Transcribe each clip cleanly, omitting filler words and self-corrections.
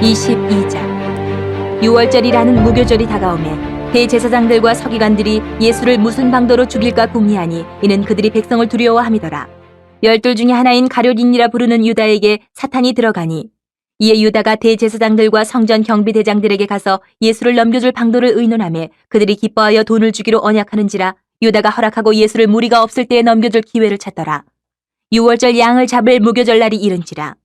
22장. 유월절이라는 무교절이 다가오매 대제사장들과 서기관들이 예수를 무슨 방도로 죽일까 궁리하니 이는 그들이 백성을 두려워함이더라. 12 중에 하나인 가룟인이라 부르는 유다에게 사탄이 들어가니 이에 유다가 대제사장들과 성전 경비대장들에게 가서 예수를 넘겨줄 방도를 의논하며 그들이 기뻐하여 돈을 주기로 언약하는지라. 유다가 허락하고 예수를 무리가 없을 때에 넘겨줄 기회를 찾더라. 유월절 양을 잡을 무교절 날이 이른지라.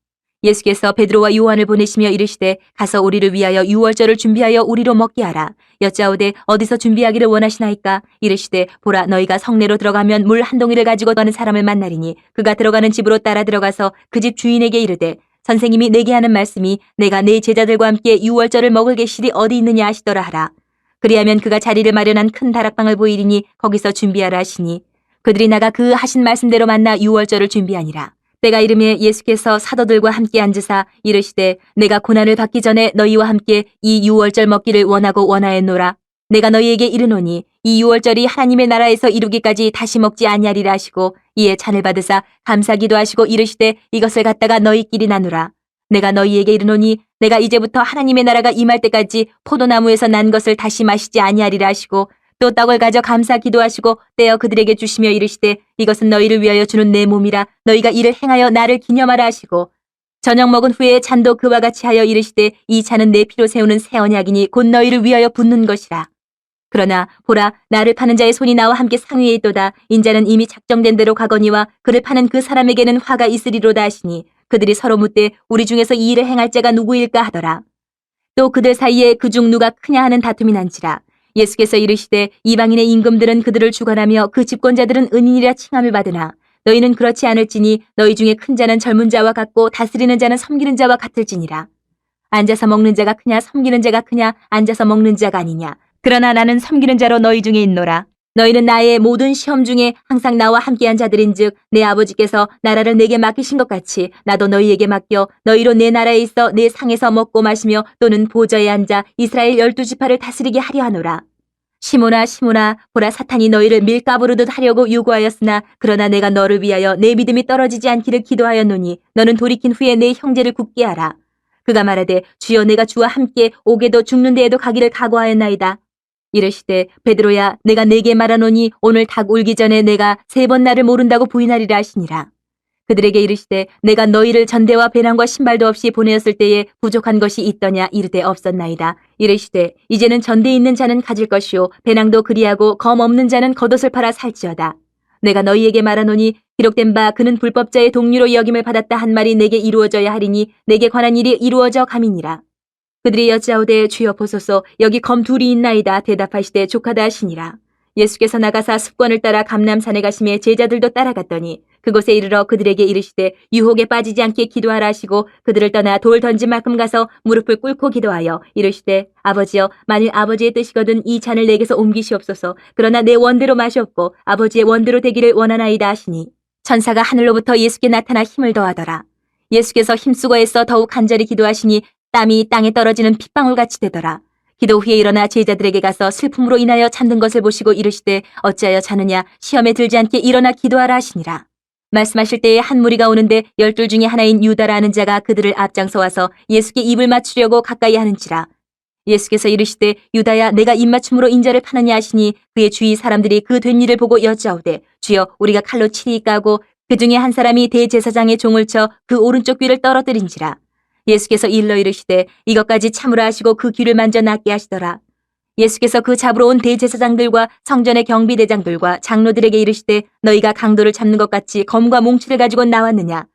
예수께서 베드로와 요한을 보내시며 이르시되 가서 우리를 위하여 유월절을 준비하여 우리로 먹게 하라. 여짜오되 어디서 준비하기를 원하시나이까? 이르시되 보라, 너희가 성내로 들어가면 물 한 동이를 가지고 가는 사람을 만나리니 그가 들어가는 집으로 따라 들어가서 그 집 주인에게 이르되 선생님이 내게 하는 말씀이 내가 내 제자들과 함께 유월절을 먹을 계실이 어디 있느냐 하시더라 하라. 그리하면 그가 자리를 마련한 큰 다락방을 보이리니 거기서 준비하라 하시니 그들이 나가 그 하신 말씀대로 만나 유월절을 준비하니라. 때가 이르매 예수께서 사도들과 함께 앉으사 이르시되 내가 고난을 받기 전에 너희와 함께 이 유월절 먹기를 원하고 원하였노라. 내가 너희에게 이르노니 이 유월절이 하나님의 나라에서 이루기까지 다시 먹지 아니하리라 하시고 이에 잔을 받으사 감사기도 하시고 이르시되 이것을 갖다가 너희끼리 나누라. 내가 너희에게 이르노니 내가 이제부터 하나님의 나라가 임할 때까지 포도나무에서 난 것을 다시 마시지 아니하리라 하시고 또 떡을 가져 감사 기도하시고 떼어 그들에게 주시며 이르시되 이것은 너희를 위하여 주는 내 몸이라. 너희가 이를 행하여 나를 기념하라 하시고 저녁 먹은 후에 잔도 그와 같이 하여 이르시되 이 잔은 내 피로 세우는 새 언약이니 곧 너희를 위하여 붓는 것이라. 그러나 보라, 나를 파는 자의 손이 나와 함께 상위에 있도다. 인자는 이미 작정된 대로 가거니와 그를 파는 그 사람에게는 화가 있으리로다 하시니 그들이 서로 묻되 우리 중에서 이 일을 행할 자가 누구일까 하더라. 또 그들 사이에 그중 누가 크냐 하는 다툼이 난지라. 예수께서 이르시되 이방인의 임금들은 그들을 주관하며 그 집권자들은 은인이라 칭함을 받으나 너희는 그렇지 않을지니 너희 중에 큰 자는 젊은 자와 같고 다스리는 자는 섬기는 자와 같을지니라. 앉아서 먹는 자가 크냐 섬기는 자가 크냐? 앉아서 먹는 자가 아니냐. 그러나 나는 섬기는 자로 너희 중에 있노라. 너희는 나의 모든 시험 중에 항상 나와 함께한 자들인즉 내 아버지께서 나라를 내게 맡기신 것 같이 나도 너희에게 맡겨 너희로 내 나라에 있어 내 상에서 먹고 마시며 또는 보좌에 앉아 이스라엘 12지파를 다스리게 하려 하노라. 시몬아 시몬아, 보라, 사탄이 너희를 밀가부르듯 하려고 요구하였으나 그러나 내가 너를 위하여 내 믿음이 떨어지지 않기를 기도하였노니 너는 돌이킨 후에 내 형제를 굳게 하라. 그가 말하되 주여, 내가 주와 함께 옥에도 죽는 데에도 가기를 각오하였나이다. 이르시되 베드로야, 내가 네게 말하노니 오늘 닭 울기 전에 내가 3번 나를 모른다고 부인하리라 하시니라. 그들에게 이르시되 내가 너희를 전대와 배낭과 신발도 없이 보내었을 때에 부족한 것이 있더냐? 이르되 없었나이다. 이르시되 이제는 전대에 있는 자는 가질 것이요 배낭도 그리하고 검 없는 자는 겉옷을 팔아 살지어다. 내가 너희에게 말하노니 기록된 바 그는 불법자의 동류로 여김을 받았다 한 말이 내게 이루어져야 하리니 내게 관한 일이 이루어져 감이니라. 그들이 여짜오되 주여 보소서, 여기 검 2이 있나이다. 대답하시되 족하다 하시니라. 예수께서 나가사 습관을 따라 감람산에 가시매 제자들도 따라갔더니 그곳에 이르러 그들에게 이르시되 유혹에 빠지지 않게 기도하라 하시고 그들을 떠나 돌 던진 만큼 가서 무릎을 꿇고 기도하여 이르시되 아버지여, 만일 아버지의 뜻이거든 이 잔을 내게서 옮기시옵소서. 그러나 내 원대로 마시옵고 아버지의 원대로 되기를 원하나이다 하시니 천사가 하늘로부터 예수께 나타나 힘을 더하더라. 예수께서 힘쓰고 애써 더욱 간절히 기도하시니 땀이 땅에 떨어지는 핏방울같이 되더라. 기도 후에 일어나 제자들에게 가서 슬픔으로 인하여 잠든 것을 보시고 이르시되 어찌하여 자느냐? 시험에 들지 않게 일어나 기도하라 하시니라. 말씀하실 때에 한 무리가 오는데 12 중에 하나인 유다라 하는 자가 그들을 앞장서 와서 예수께 입을 맞추려고 가까이 하는지라. 예수께서 이르시되 유다야, 내가 입맞춤으로 인자를 파느냐 하시니 그의 주위 사람들이 그 된 일을 보고 여짜오되 주여, 우리가 칼로 치리이까 하고 그 중에 한 사람이 대제사장의 종을 쳐 그 오른쪽 귀를 떨어뜨린지라. 예수께서 일러 이르시되 이것까지 참으라 하시고 그 귀를 만져 낫게 하시더라. 예수께서 그 잡으러 온 대제사장들과 성전의 경비대장들과 장로들에게 이르시되 너희가 강도를 잡는 것 같이 검과 몽치를 가지고 나왔느냐?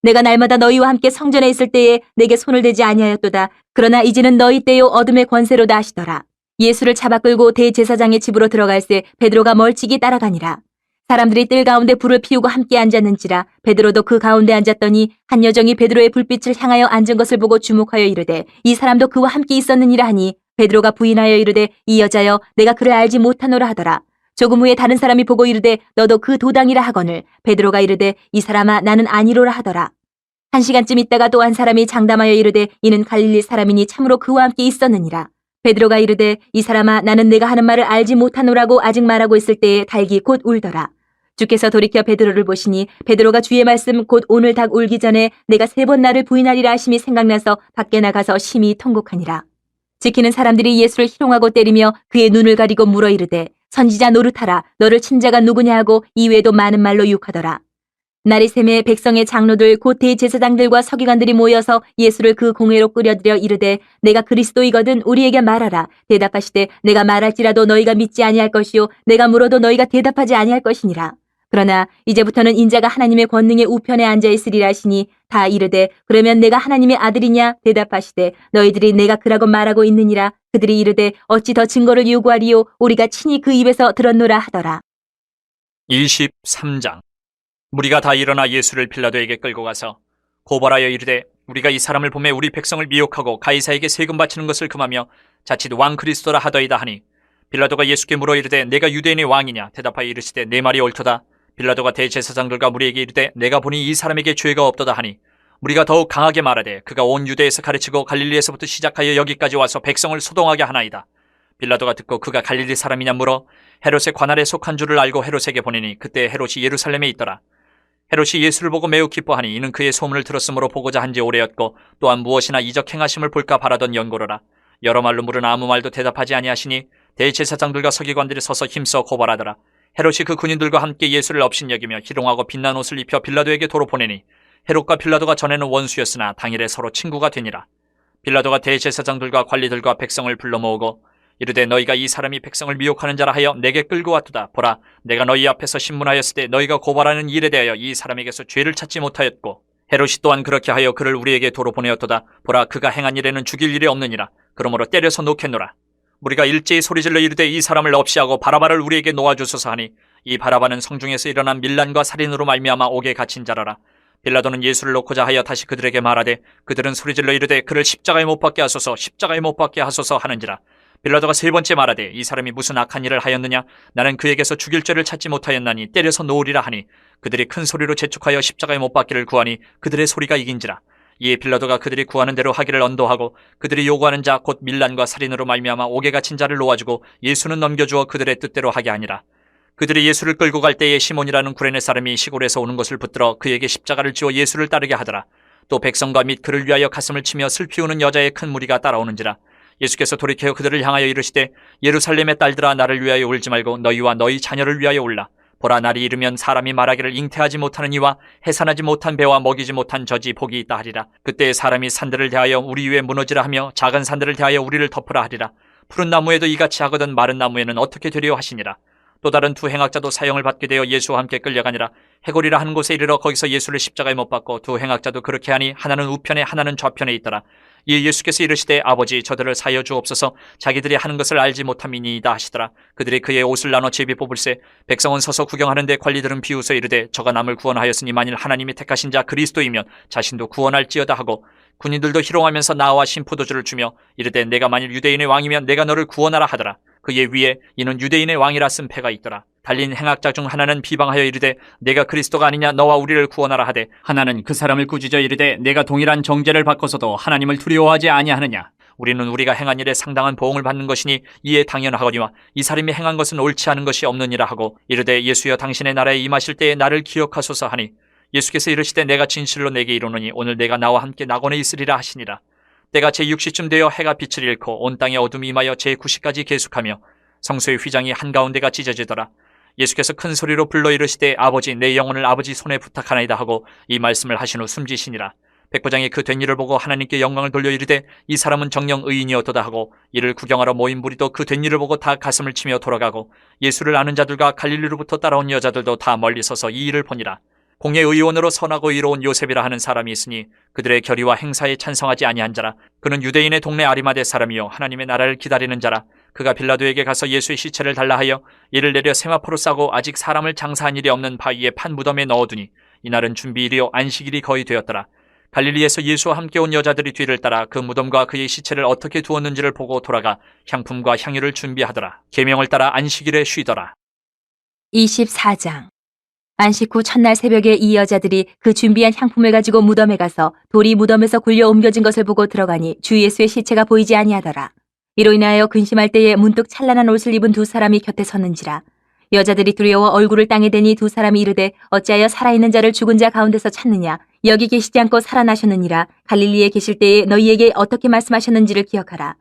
내가 날마다 너희와 함께 성전에 있을 때에 내게 손을 대지 아니하였도다. 그러나 이제는 너희 때요 어둠의 권세로다 하시더라. 예수를 잡아 끌고 대제사장의 집으로 들어갈새 베드로가 멀찍이 따라가니라. 사람들이 뜰 가운데 불을 피우고 함께 앉았는지라. 베드로도 그 가운데 앉았더니 한 여정이 베드로의 불빛을 향하여 앉은 것을 보고 주목하여 이르되 이 사람도 그와 함께 있었느니라 하니 베드로가 부인하여 이르되 이 여자여, 내가 그를 알지 못하노라 하더라. 조금 후에 다른 사람이 보고 이르되 너도 그 도당이라 하거늘 베드로가 이르되 이 사람아, 나는 아니로라 하더라. 1시간쯤 있다가 또 한 사람이 장담하여 이르되 이는 갈릴리 사람이니 참으로 그와 함께 있었느니라. 베드로가 이르되 이 사람아, 나는 내가 하는 말을 알지 못하노라고 아직 말하고 있을 때에 닭이 곧 울더라. 주께서 돌이켜 베드로를 보시니 베드로가 주의 말씀 곧 오늘 닭 울기 전에 내가 3번 나를 부인하리라 하심이 생각나서 밖에 나가서 심히 통곡하니라. 지키는 사람들이 예수를 희롱하고 때리며 그의 눈을 가리고 물어 이르되 선지자 노릇하라 너를 친 자가 누구냐 하고 이외에도 많은 말로 유혹하더라. 날이 새매 백성의 장로들 곧 대제사장들과 서기관들이 모여서 예수를 그 공회로 끌어들여 이르되 내가 그리스도이거든 우리에게 말하라. 대답하시되 내가 말할지라도 너희가 믿지 아니할 것이요 내가 물어도 너희가 대답하지 아니할 것이니라. 그러나 이제부터는 인자가 하나님의 권능의 우편에 앉아 있으리라 하시니 다 이르되 그러면 내가 하나님의 아들이냐 대답하시되 너희들이 내가 그라고 말하고 있느니라. 그들이 이르되 어찌 더 증거를 요구하리요 우리가 친히 그 입에서 들었노라 하더라. 23장. 무리가 다 일어나 예수를 빌라도에게 끌고 가서 고발하여 이르되 우리가 이 사람을 보매 우리 백성을 미혹하고 가이사에게 세금 바치는 것을 금하며 자칫 왕 그리스도라 하더이다 하니 빌라도가 예수께 물어 이르되 내가 유대인의 왕이냐 대답하여 이르시되 내 말이 옳도다. 빌라도가 대제사장들과 무리에게 이르되 내가 보니 이 사람에게 죄가 없도다 하니 무리가 더욱 강하게 말하되 그가 온 유대에서 가르치고 갈릴리에서부터 시작하여 여기까지 와서 백성을 소동하게 하나이다. 빌라도가 듣고 그가 갈릴리 사람이냐 물어 헤롯의 관할에 속한 줄을 알고 헤롯에게 보내니 그때 헤롯이 예루살렘에 있더라. 헤롯이 예수를 보고 매우 기뻐하니 이는 그의 소문을 들었으므로 보고자 한지 오래였고 또한 무엇이나 이적 행하심을 볼까 바라던 연고로라. 여러 말로 물으나 아무 말도 대답하지 아니하시니 대제사장들과 서기관들이 서서 힘써 고발하더라. 헤롯이 그 군인들과 함께 예수를 업신여기며 희롱하고 빛난 옷을 입혀 빌라도에게 도로 보내니 헤롯과 빌라도가 전에는 원수였으나 당일에 서로 친구가 되니라. 빌라도가 대제사장들과 관리들과 백성을 불러 모으고 이르되 너희가 이 사람이 백성을 미혹하는 자라 하여 내게 끌고 왔도다. 보라 내가 너희 앞에서 신문하였을 때 너희가 고발하는 일에 대하여 이 사람에게서 죄를 찾지 못하였고 헤롯이 또한 그렇게 하여 그를 우리에게 도로 보내었도다. 보라 그가 행한 일에는 죽일 일이 없느니라. 그러므로 때려서 놓겠노라. 우리가 일제히 소리질러 이르되 이 사람을 없이하고 바라바를 우리에게 놓아주소서 하니 이 바라바는 성중에서 일어난 밀란과 살인으로 말미암아 옥에 갇힌 자라라. 빌라도는 예수를 놓고자 하여 다시 그들에게 말하되 그들은 소리질러 이르되 그를 십자가에 못 박게 하소서 십자가에 못 박게 하소서 하는지라. 빌라도가 3번째 말하되 이 사람이 무슨 악한 일을 하였느냐 나는 그에게서 죽일 죄를 찾지 못하였나니 때려서 놓으리라 하니 그들이 큰 소리로 재촉하여 십자가에 못 박기를 구하니 그들의 소리가 이긴지라. 이에 빌라도가 그들이 구하는 대로 하기를 언도하고 그들이 요구하는 자 곧 밀란과 살인으로 말미암아 옥에 갇힌 자를 놓아주고 예수는 넘겨주어 그들의 뜻대로 하게 하니라. 그들이 예수를 끌고 갈 때에 시몬이라는 구레네 사람이 시골에서 오는 것을 붙들어 그에게 십자가를 지어 예수를 따르게 하더라. 또 백성과 및 그를 위하여 가슴을 치며 슬피 우는 여자의 큰 무리가 따라오는지라. 예수께서 돌이켜 그들을 향하여 이르시되 예루살렘의 딸들아 나를 위하여 울지 말고 너희와 너희 자녀를 위하여 울라. 보라 날이 이르면 사람이 말하기를 잉태하지 못하는 이와 해산하지 못한 배와 먹이지 못한 젖이 복이 있다 하리라. 그때 사람이 산들을 대하여 우리 위에 무너지라 하며 작은 산들을 대하여 우리를 덮으라 하리라. 푸른 나무에도 이같이 하거든 마른 나무에는 어떻게 되리요 하시니라. 또 다른 두 행악자도 사형을 받게 되어 예수와 함께 끌려가니라. 해골이라 하는 곳에 이르러 거기서 예수를 십자가에 못 박고 두 행악자도 그렇게 하니 하나는 우편에 하나는 좌편에 있더라. 이에 예수께서 이르시되 아버지 저들을 사여 주옵소서 자기들이 하는 것을 알지 못함이니이다 하시더라. 그들이 그의 옷을 나눠 제비 뽑을세 백성은 서서 구경하는데 관리들은 비웃어 이르되 저가 남을 구원하였으니 만일 하나님이 택하신 자 그리스도이면 자신도 구원할지어다 하고 군인들도 희롱하면서 나와 신포도주를 주며 이르되 내가 만일 유대인의 왕이면 내가 너를 구원하라 하더라. 그의 위에 이는 유대인의 왕이라 쓴 패가 있더라. 달린 행악자 중 하나는 비방하여 이르되 내가 그리스도가 아니냐 너와 우리를 구원하라 하되 하나는 그 사람을 꾸짖어 이르되 내가 동일한 정죄를 받고서도 하나님을 두려워하지 아니하느냐. 우리는 우리가 행한 일에 상당한 보응을 받는 것이니 이에 당연하거니와 이 사람이 행한 것은 옳지 않은 것이 없느니라 하고 이르되 예수여 당신의 나라에 임하실 때에 나를 기억하소서 하니 예수께서 이르시되 내가 진실로 내게 이르노니 오늘 내가 나와 함께 낙원에 있으리라 하시니라. 때가 제6시쯤 되어 해가 빛을 잃고 온 땅에 어둠이 임하여 제9시까지 계속하며 성소의 휘장이 한가운데가 찢어지더라. 예수께서 큰 소리로 불러 이르시되 아버지 내 영혼을 아버지 손에 부탁하나이다 하고 이 말씀을 하신 후 숨지시니라. 백부장이 그 된 일을 보고 하나님께 영광을 돌려 이르되 이 사람은 정녕 의인이었도다 하고 이를 구경하러 모인 무리도 그 된 일을 보고 다 가슴을 치며 돌아가고 예수를 아는 자들과 갈릴리로부터 따라온 여자들도 다 멀리 서서 이 일을 보니라. 공예 의원으로 선하고 이로운 요셉이라 하는 사람이 있으니 그들의 결의와 행사에 찬성하지 아니한 자라. 그는 유대인의 동네 아리마대 사람이요 하나님의 나라를 기다리는 자라. 그가 빌라도에게 가서 예수의 시체를 달라 하여 이를 내려 세마포로 싸고 아직 사람을 장사한 일이 없는 바위에 판 무덤에 넣어두니 이날은 준비일이요 안식일이 거의 되었더라. 갈릴리에서 예수와 함께 온 여자들이 뒤를 따라 그 무덤과 그의 시체를 어떻게 두었는지를 보고 돌아가 향품과 향유를 준비하더라. 계명을 따라 안식일에 쉬더라. 24장. 안식 후 첫날 새벽에 이 여자들이 그 준비한 향품을 가지고 무덤에 가서 돌이 무덤에서 굴려 옮겨진 것을 보고 들어가니 주 예수의 시체가 보이지 아니하더라. 이로 인하여 근심할 때에 문득 찬란한 옷을 입은 두 사람이 곁에 섰는지라. 여자들이 두려워 얼굴을 땅에 대니 두 사람이 이르되 어찌하여 살아있는 자를 죽은 자 가운데서 찾느냐. 여기 계시지 않고 살아나셨느니라. 갈릴리에 계실 때에 너희에게 어떻게 말씀하셨는지를 기억하라.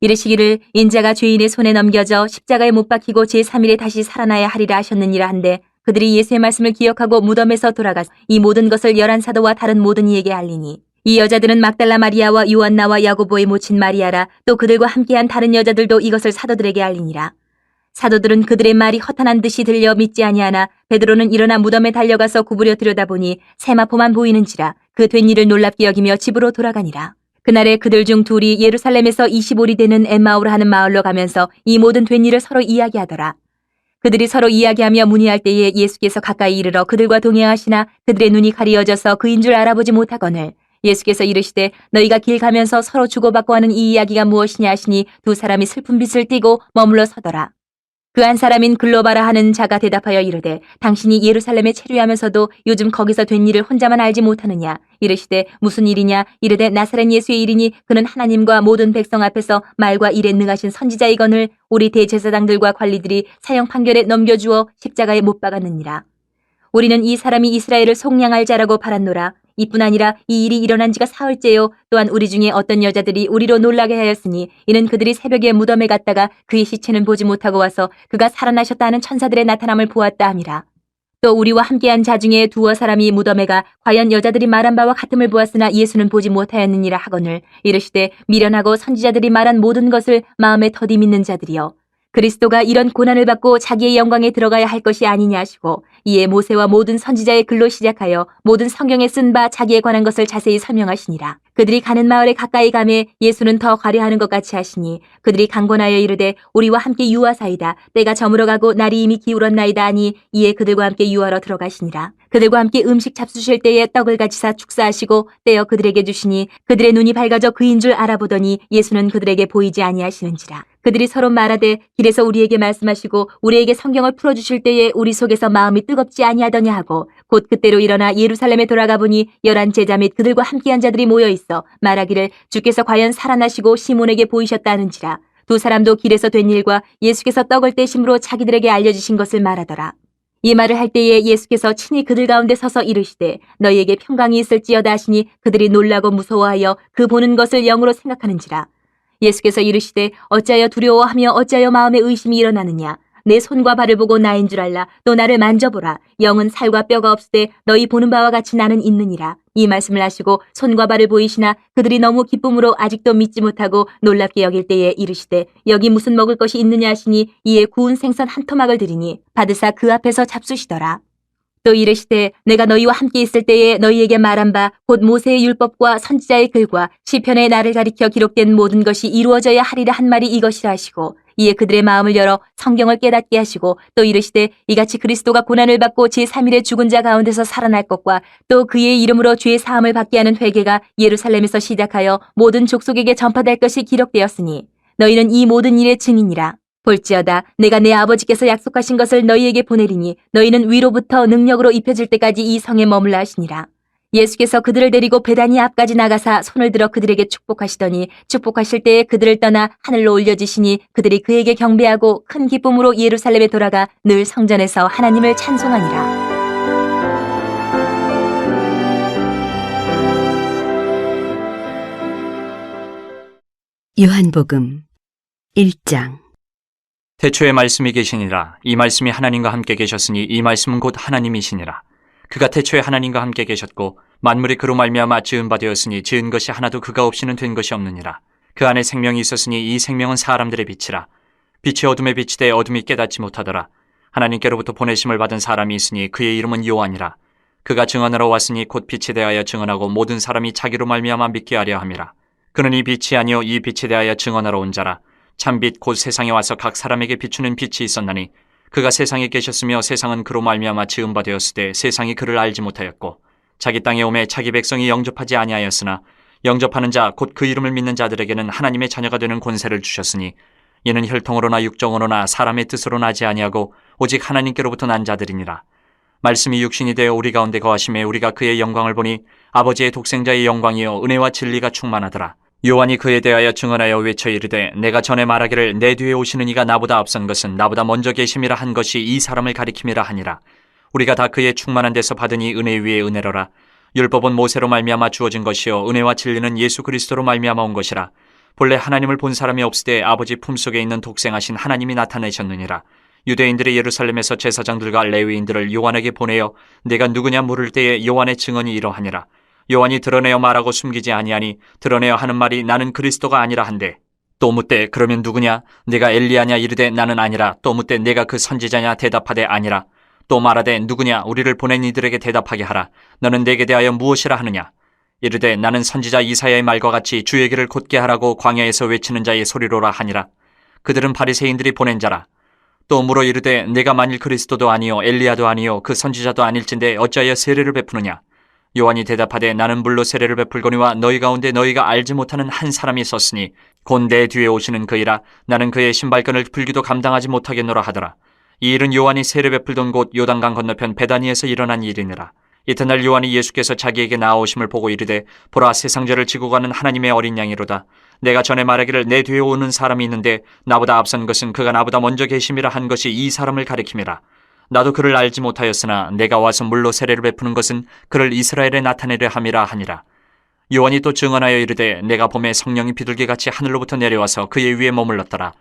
이르시기를 인자가 죄인의 손에 넘겨져 십자가에 못 박히고 제3일에 다시 살아나야 하리라 하셨느니라 한데 그들이 예수의 말씀을 기억하고 무덤에서 돌아가서 이 모든 것을 11사도와 다른 모든 이에게 알리니 이 여자들은 막달라 마리아와 요한나와 야고보의 모친 마리아라. 또 그들과 함께한 다른 여자들도 이것을 사도들에게 알리니라. 사도들은 그들의 말이 허탄한 듯이 들려 믿지 아니하나 베드로는 일어나 무덤에 달려가서 구부려 들여다보니 세마포만 보이는지라. 그 된 일을 놀랍게 여기며 집으로 돌아가니라. 그날에 그들 중 둘이 예루살렘에서 25리 되는 엠마오라 하는 마을로 가면서 이 모든 된 일을 서로 이야기하더라. 그들이 서로 이야기하며 문의할 때에 예수께서 가까이 이르러 그들과 동행하시나 그들의 눈이 가리어져서 그인 줄 알아보지 못하거늘 예수께서 이르시되 너희가 길 가면서 서로 주고받고 하는 이 이야기가 무엇이냐 하시니 두 사람이 슬픈 빛을 띠고 머물러 서더라. 그 한 사람인 글로바라 하는 자가 대답하여 이르되 당신이 예루살렘에 체류하면서도 요즘 거기서 된 일을 혼자만 알지 못하느냐. 이르시되 무슨 일이냐. 이르되 나사렛 예수의 일이니 그는 하나님과 모든 백성 앞에서 말과 일에 능하신 선지자이거늘 우리 대제사장들과 관리들이 사형 판결에 넘겨주어 십자가에 못 박았느니라. 우리는 이 사람이 이스라엘을 속량할 자라고 바랐노라. 이뿐 아니라 이 일이 일어난 지가 사흘째요. 또한 우리 중에 어떤 여자들이 우리로 놀라게 하였으니 이는 그들이 새벽에 무덤에 갔다가 그의 시체는 보지 못하고 와서 그가 살아나셨다 하는 천사들의 나타남을 보았다 함이라. 또 우리와 함께한 자 중에 두어 사람이 무덤에 가 과연 여자들이 말한 바와 같음을 보았으나 예수는 보지 못하였느니라 하거늘 이르시되 미련하고 선지자들이 말한 모든 것을 마음에 더디 믿는 자들이여. 그리스도가 이런 고난을 받고 자기의 영광에 들어가야 할 것이 아니냐 하시고 이에 모세와 모든 선지자의 글로 시작하여 모든 성경에 쓴 바 자기에 관한 것을 자세히 설명하시니라. 그들이 가는 마을에 가까이 가매 예수는 더 가려하는 것 같이 하시니 그들이 강권하여 이르되 우리와 함께 유하사이다. 때가 저물어 가고 날이 이미 기울었나이다 하니 이에 그들과 함께 유하러 들어가시니라. 그들과 함께 음식 잡수실 때에 떡을 가지사 축사하시고 떼어 그들에게 주시니 그들의 눈이 밝아져 그인 줄 알아보더니 예수는 그들에게 보이지 아니하시는지라. 그들이 서로 말하되 길에서 우리에게 말씀하시고 우리에게 성경을 풀어주실 때에 우리 속에서 마음이 뜨겁지 아니하더냐 하고 곧 그때로 일어나 예루살렘에 돌아가 보니 11 제자 및 그들과 함께한 자들이 모여 있어 말하기를 주께서 과연 살아나시고 시몬에게 보이셨다 하는지라. 두 사람도 길에서 된 일과 예수께서 떡을 떼심으로 자기들에게 알려주신 것을 말하더라. 이 말을 할 때에 예수께서 친히 그들 가운데 서서 이르시되 너희에게 평강이 있을지어다 하시니 그들이 놀라고 무서워하여 그 보는 것을 영으로 생각하는지라. 예수께서 이르시되 어찌하여 두려워하며 어찌하여 마음에 의심이 일어나느냐. 내 손과 발을 보고 나인 줄 알라. 또 나를 만져보라. 영은 살과 뼈가 없으되 너희 보는 바와 같이 나는 있느니라. 이 말씀을 하시고 손과 발을 보이시나 그들이 너무 기쁨으로 아직도 믿지 못하고 놀랍게 여길 때에 이르시되 여기 무슨 먹을 것이 있느냐 하시니 이에 구운 생선 한 토막을 드리니 받으사 그 앞에서 잡수시더라. 또 이르시되 내가 너희와 함께 있을 때에 너희에게 말한 바 곧 모세의 율법과 선지자의 글과 시편의 나를 가리켜 기록된 모든 것이 이루어져야 하리라 한 말이 이것이라 하시고 이에 그들의 마음을 열어 성경을 깨닫게 하시고 또 이르시되 이같이 그리스도가 고난을 받고 제3일에 죽은 자 가운데서 살아날 것과 또 그의 이름으로 죄 사함을 받게 하는 회개가 예루살렘에서 시작하여 모든 족속에게 전파될 것이 기록되었으니 너희는 이 모든 일의 증인이라. 볼지어다 내가 내 아버지께서 약속하신 것을 너희에게 보내리니 너희는 위로부터 능력으로 입혀질 때까지 이 성에 머물라 하시니라. 예수께서 그들을 데리고 베다니 앞까지 나가사 손을 들어 그들에게 축복하시더니 축복하실 때에 그들을 떠나 하늘로 올려지시니 그들이 그에게 경배하고 큰 기쁨으로 예루살렘에 돌아가 늘 성전에서 하나님을 찬송하니라. 요한복음 1장. 태초에 말씀이 계시니라. 이 말씀이 하나님과 함께 계셨으니 이 말씀은 곧 하나님이시니라. 그가 태초에 하나님과 함께 계셨고 만물이 그로 말미암아 지은 바 되었으니 지은 것이 하나도 그가 없이는 된 것이 없느니라. 그 안에 생명이 있었으니 이 생명은 사람들의 빛이라. 빛이 어둠에 비치되 어둠이 깨닫지 못하더라. 하나님께로부터 보내심을 받은 사람이 있으니 그의 이름은 요한이라. 그가 증언하러 왔으니 곧 빛에 대하여 증언하고 모든 사람이 자기로 말미암아 믿게 하려 함이라. 그는 이 빛이 아니요 이 빛에 대하여 증언하러 온 자라. 참빛 곧 세상에 와서 각 사람에게 비추는 빛이 있었나니 그가 세상에 계셨으며 세상은 그로 말미암아 지은 바 되었으되 세상이 그를 알지 못하였고 자기 땅에 오매 자기 백성이 영접하지 아니하였으나 영접하는 자 곧 그 이름을 믿는 자들에게는 하나님의 자녀가 되는 권세를 주셨으니 이는 혈통으로나 육정으로나 사람의 뜻으로 나지 아니하고 오직 하나님께로부터 난 자들이니라. 말씀이 육신이 되어 우리 가운데 거하심에 우리가 그의 영광을 보니 아버지의 독생자의 영광이요 은혜와 진리가 충만하더라. 요한이 그에 대하여 증언하여 외쳐 이르되 내가 전에 말하기를 내 뒤에 오시는 이가 나보다 앞선 것은 나보다 먼저 계심이라 한 것이 이 사람을 가리킴이라 하니라. 우리가 다 그의 충만한 데서 받으니 은혜 위에 은혜로라. 율법은 모세로 말미암아 주어진 것이요 은혜와 진리는 예수 그리스도로 말미암아 온 것이라. 본래 하나님을 본 사람이 없으되 아버지 품속에 있는 독생하신 하나님이 나타내셨느니라. 유대인들이 예루살렘에서 제사장들과 레위인들을 요한에게 보내어 내가 누구냐 물을 때에 요한의 증언이 이러하니라. 요한이 드러내어 말하고 숨기지 아니하니 드러내어 하는 말이 나는 그리스도가 아니라 한데 또 묻되 그러면 누구냐 내가 엘리야냐 이르되 나는 아니라 또 묻되 내가 그 선지자냐 대답하되 아니라 또 말하되 누구냐 우리를 보낸 이들에게 대답하게 하라. 너는 내게 대하여 무엇이라 하느냐 이르되 나는 선지자 이사야의 말과 같이 주의 길을 곧게 하라고 광야에서 외치는 자의 소리로라 하니라. 그들은 바리새인들이 보낸 자라. 또 물어 이르되 내가 만일 그리스도도 아니요 엘리야도 아니요 그 선지자도 아닐진데 어찌하여 세례를 베푸느냐. 요한이 대답하되 나는 물로 세례를 베풀거니와 너희 가운데 너희가 알지 못하는 한 사람이 있었으니 곧 내 뒤에 오시는 그이라. 나는 그의 신발끈을 풀기도 감당하지 못하겠노라 하더라. 이 일은 요한이 세례 베풀던 곳 요단강 건너편 베다니에서 일어난 일이니라. 이튿날 요한이 예수께서 자기에게 나아오심을 보고 이르되 보라 세상죄를 지고 가는 하나님의 어린 양이로다. 내가 전에 말하기를 내 뒤에 오는 사람이 있는데 나보다 앞선 것은 그가 나보다 먼저 계심이라 한 것이 이 사람을 가리킴이라. 나도 그를 알지 못하였으나 내가 와서 물로 세례를 베푸는 것은 그를 이스라엘에 나타내려 함이라 하니라. 요한이 또 증언하여 이르되 내가 봄에 성령이 비둘기같이 하늘로부터 내려와서 그의 위에 머물렀더라.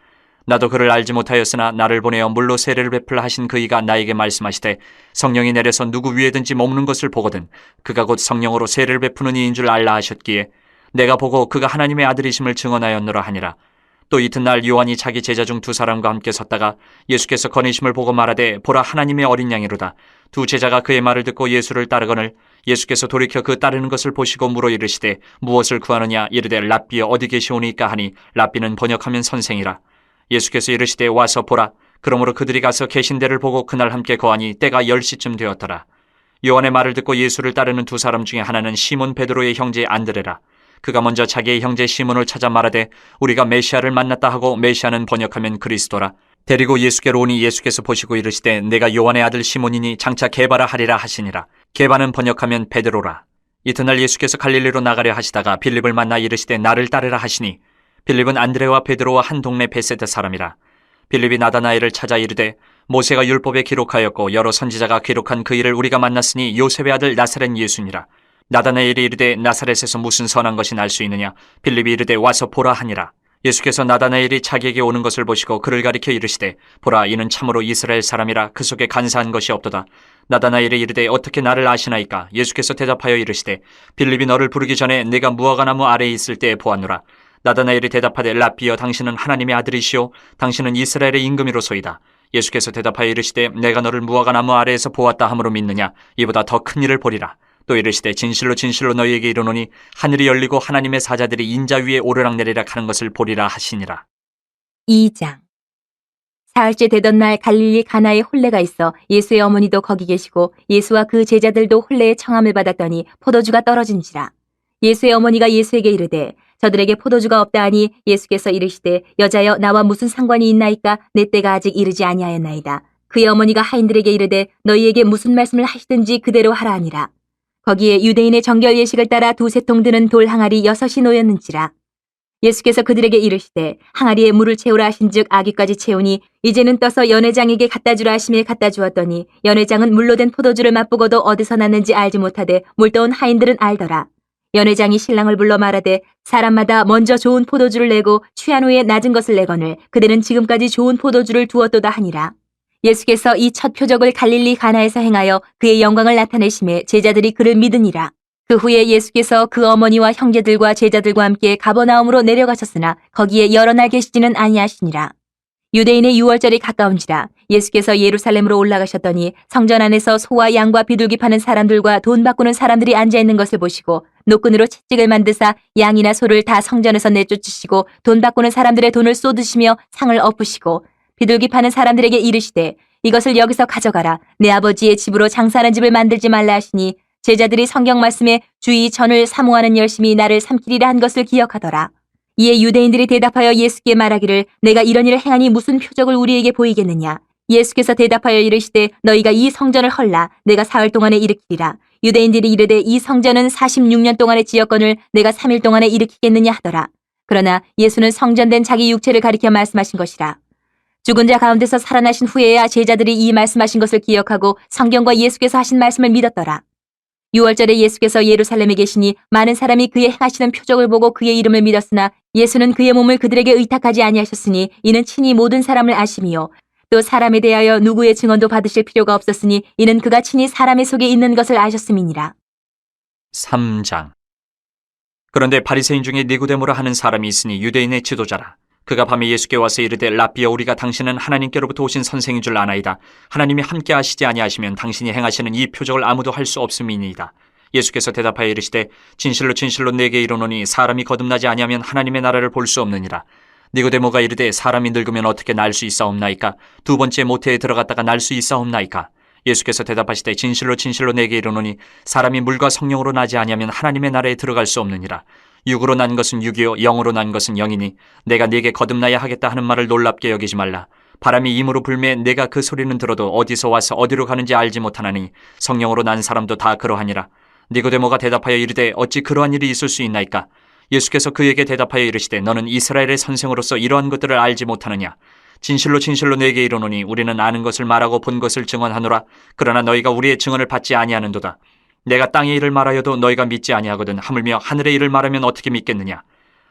나도 그를 알지 못하였으나 나를 보내어 물로 세례를 베풀라 하신 그이가 나에게 말씀하시되 성령이 내려서 누구 위에든지 머무는 것을 보거든 그가 곧 성령으로 세례를 베푸는 이인 줄 알라 하셨기에 내가 보고 그가 하나님의 아들이심을 증언하였노라 하니라. 또 이튿날 요한이 자기 제자 중 두 사람과 함께 섰다가 예수께서 거니심을 보고 말하되 보라 하나님의 어린 양이로다. 두 제자가 그의 말을 듣고 예수를 따르거늘 예수께서 돌이켜 그 따르는 것을 보시고 물어 이르시되 무엇을 구하느냐 이르되 랍비여 어디 계시오니까 하니 랍비는 번역하면 선생이라. 예수께서 이르시되 와서 보라. 그러므로 그들이 가서 계신 데를 보고 그날 함께 거하니 때가 10시쯤 되었더라. 요한의 말을 듣고 예수를 따르는 두 사람 중에 하나는 시몬 베드로의 형제 안드레라. 그가 먼저 자기의 형제 시몬을 찾아 말하되 우리가 메시아를 만났다 하고 메시아는 번역하면 그리스도라. 데리고 예수께로 오니 예수께서 보시고 이르시되 내가 요한의 아들 시몬이니 장차 게바라 하리라 하시니라. 게바는 번역하면 베드로라. 이튿날 예수께서 갈릴리로 나가려 하시다가 빌립을 만나 이르시되 나를 따르라 하시니 빌립은 안드레와 베드로와 한 동네 베세다 사람이라. 빌립이 나다나엘을 찾아 이르되 모세가 율법에 기록하였고 여러 선지자가 기록한 그 일을 우리가 만났으니 요셉의 아들 나사렛 예수니라. 나다나엘이 이르되 나사렛에서 무슨 선한 것이 날 수 있느냐. 빌립이 이르되 와서 보라 하니라. 예수께서 나다나엘이 자기에게 오는 것을 보시고 그를 가리켜 이르시되 보라 이는 참으로 이스라엘 사람이라 그 속에 간사한 것이 없도다. 나다나엘이 이르되 어떻게 나를 아시나이까. 예수께서 대답하여 이르시되 빌립이 너를 부르기 전에 내가 무화과나무 아래에 있을 때에 보았노라. 나다나엘이 대답하되 랍비여 당신은 하나님의 아들이시오 당신은 이스라엘의 임금이로소이다. 예수께서 대답하여 이르시되 내가 너를 무화과나무 아래에서 보았다 함으로 믿느냐. 이보다 더 큰 일을 보리라. 또 이르시되 진실로 진실로 너희에게 이르노니 하늘이 열리고 하나님의 사자들이 인자 위에 오르락내리락 하는 것을 보리라 하시니라. 2장. 사흘째 되던 날 갈릴리 가나에 혼례가 있어 예수의 어머니도 거기 계시고 예수와 그 제자들도 혼례의 청함을 받았더니 포도주가 떨어진지라. 예수의 어머니가 예수에게 이르되 저들에게 포도주가 없다 하니 예수께서 이르시되 여자여 나와 무슨 상관이 있나이까 내 때가 아직 이르지 아니하였나이다. 그의 어머니가 하인들에게 이르되 너희에게 무슨 말씀을 하시든지 그대로 하라 하니라. 거기에 유대인의 정결 예식을 따라 두세 통 드는 돌 항아리 6이 놓였는지라. 예수께서 그들에게 이르시되 항아리에 물을 채우라 하신즉 아귀까지 채우니 이제는 떠서 연회장에게 갖다 주라 하심에 갖다 주었더니 연회장은 물로 된 포도주를 맛보고도 어디서 났는지 알지 못하되 물떠온 하인들은 알더라. 연회장이 신랑을 불러 말하되 사람마다 먼저 좋은 포도주를 내고 취한 후에 낮은 것을 내거늘 그대는 지금까지 좋은 포도주를 두었도다 하니라. 예수께서 이 첫 표적을 갈릴리 가나에서 행하여 그의 영광을 나타내심에 제자들이 그를 믿으니라. 그 후에 예수께서 그 어머니와 형제들과 제자들과 함께 가버나움으로 내려가셨으나 거기에 여러 날 계시지는 아니하시니라. 유대인의 유월절이 가까운지라 예수께서 예루살렘으로 올라가셨더니 성전 안에서 소와 양과 비둘기 파는 사람들과 돈 바꾸는 사람들이 앉아있는 것을 보시고 노끈으로 채찍을 만드사 양이나 소를 다 성전에서 내쫓으시고 돈 바꾸는 사람들의 돈을 쏟으시며 상을 엎으시고 비둘기 파는 사람들에게 이르시되 이것을 여기서 가져가라. 내 아버지의 집으로 장사하는 집을 만들지 말라 하시니 제자들이 성경 말씀에 주의 전을 사모하는 열심히 나를 삼키리라 한 것을 기억하더라. 이에 유대인들이 대답하여 예수께 말하기를 내가 이런 일을 행하니 무슨 표적을 우리에게 보이겠느냐. 예수께서 대답하여 이르시되 너희가 이 성전을 헐라 내가 사흘 동안에 일으키리라. 유대인들이 이르되 이 성전은 46년 동안의 지역건을 내가 3일 동안에 일으키겠느냐 하더라. 그러나 예수는 성전된 자기 육체를 가리켜 말씀하신 것이라. 죽은 자 가운데서 살아나신 후에야 제자들이 이 말씀하신 것을 기억하고 성경과 예수께서 하신 말씀을 믿었더라. 6월절에 예수께서 예루살렘에 계시니 많은 사람이 그의 행하시는 표적을 보고 그의 이름을 믿었으나 예수는 그의 몸을 그들에게 의탁하지 아니하셨으니 이는 친히 모든 사람을 아심이요 또 사람에 대하여 누구의 증언도 받으실 필요가 없었으니 이는 그가 친히 사람의 속에 있는 것을 아셨음이니라. 3장. 그런데 바리새인 중에 니고데모라 하는 사람이 있으니 유대인의 지도자라. 그가 밤에 예수께 와서 이르되 라삐여 우리가 당신은 하나님께로부터 오신 선생인 줄 아나이다. 하나님이 함께 하시지 아니하시면 당신이 행하시는 이 표적을 아무도 할 수 없음이니이다. 예수께서 대답하여 이르시되 진실로 진실로 내게 이르노니 사람이 거듭나지 아니하면 하나님의 나라를 볼 수 없느니라. 니고데모가 이르되 사람이 늙으면 어떻게 날 수 있사옵나이까? 두 번째 모태에 들어갔다가 날 수 있사옵나이까? 예수께서 대답하시되 진실로 진실로 내게 이르노니 사람이 물과 성령으로 나지 아니하면 하나님의 나라에 들어갈 수 없느니라. 육으로 난 것은 육이요 영으로 난 것은 영이니 내가 네게 거듭나야 하겠다 하는 말을 놀랍게 여기지 말라. 바람이 임으로 불매 내가 그 소리는 들어도 어디서 와서 어디로 가는지 알지 못하나니 성령으로 난 사람도 다 그러하니라. 니고데모가 대답하여 이르되 어찌 그러한 일이 있을 수 있나이까? 예수께서 그에게 대답하여 이르시되 너는 이스라엘의 선생으로서 이러한 것들을 알지 못하느냐? 진실로 진실로 내게 이르노니 우리는 아는 것을 말하고 본 것을 증언하노라. 그러나 너희가 우리의 증언을 받지 아니하는도다. 내가 땅의 일을 말하여도 너희가 믿지 아니하거든 하물며 하늘의 일을 말하면 어떻게 믿겠느냐?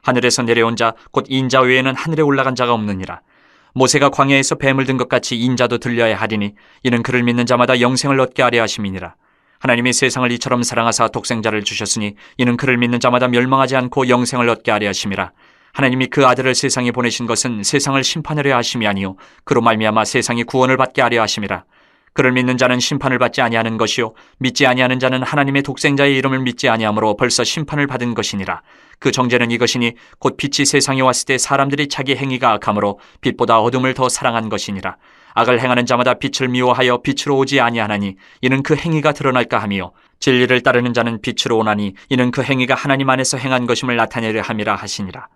하늘에서 내려온 자 곧 인자 외에는 하늘에 올라간 자가 없느니라. 모세가 광야에서 뱀을 든 것 같이 인자도 들려야 하리니 이는 그를 믿는 자마다 영생을 얻게 하려 하심이니라. 하나님이 세상을 이처럼 사랑하사 독생자를 주셨으니 이는 그를 믿는 자마다 멸망하지 않고 영생을 얻게 하려 하심이라. 하나님이 그 아들을 세상에 보내신 것은 세상을 심판하려 하심이 아니요 그로 말미암아 세상이 구원을 받게 하려 하심이라. 그를 믿는 자는 심판을 받지 아니하는 것이요 믿지 아니하는 자는 하나님의 독생자의 이름을 믿지 아니하므로 벌써 심판을 받은 것이니라. 그 정죄는 이것이니 곧 빛이 세상에 왔을 때 사람들이 자기 행위가 악함으로 빛보다 어둠을 더 사랑한 것이니라. 악을 행하는 자마다 빛을 미워하여 빛으로 오지 아니하나니 이는 그 행위가 드러날까 하며 진리를 따르는 자는 빛으로 오나니 이는 그 행위가 하나님 안에서 행한 것임을 나타내려 함이라 하시니라.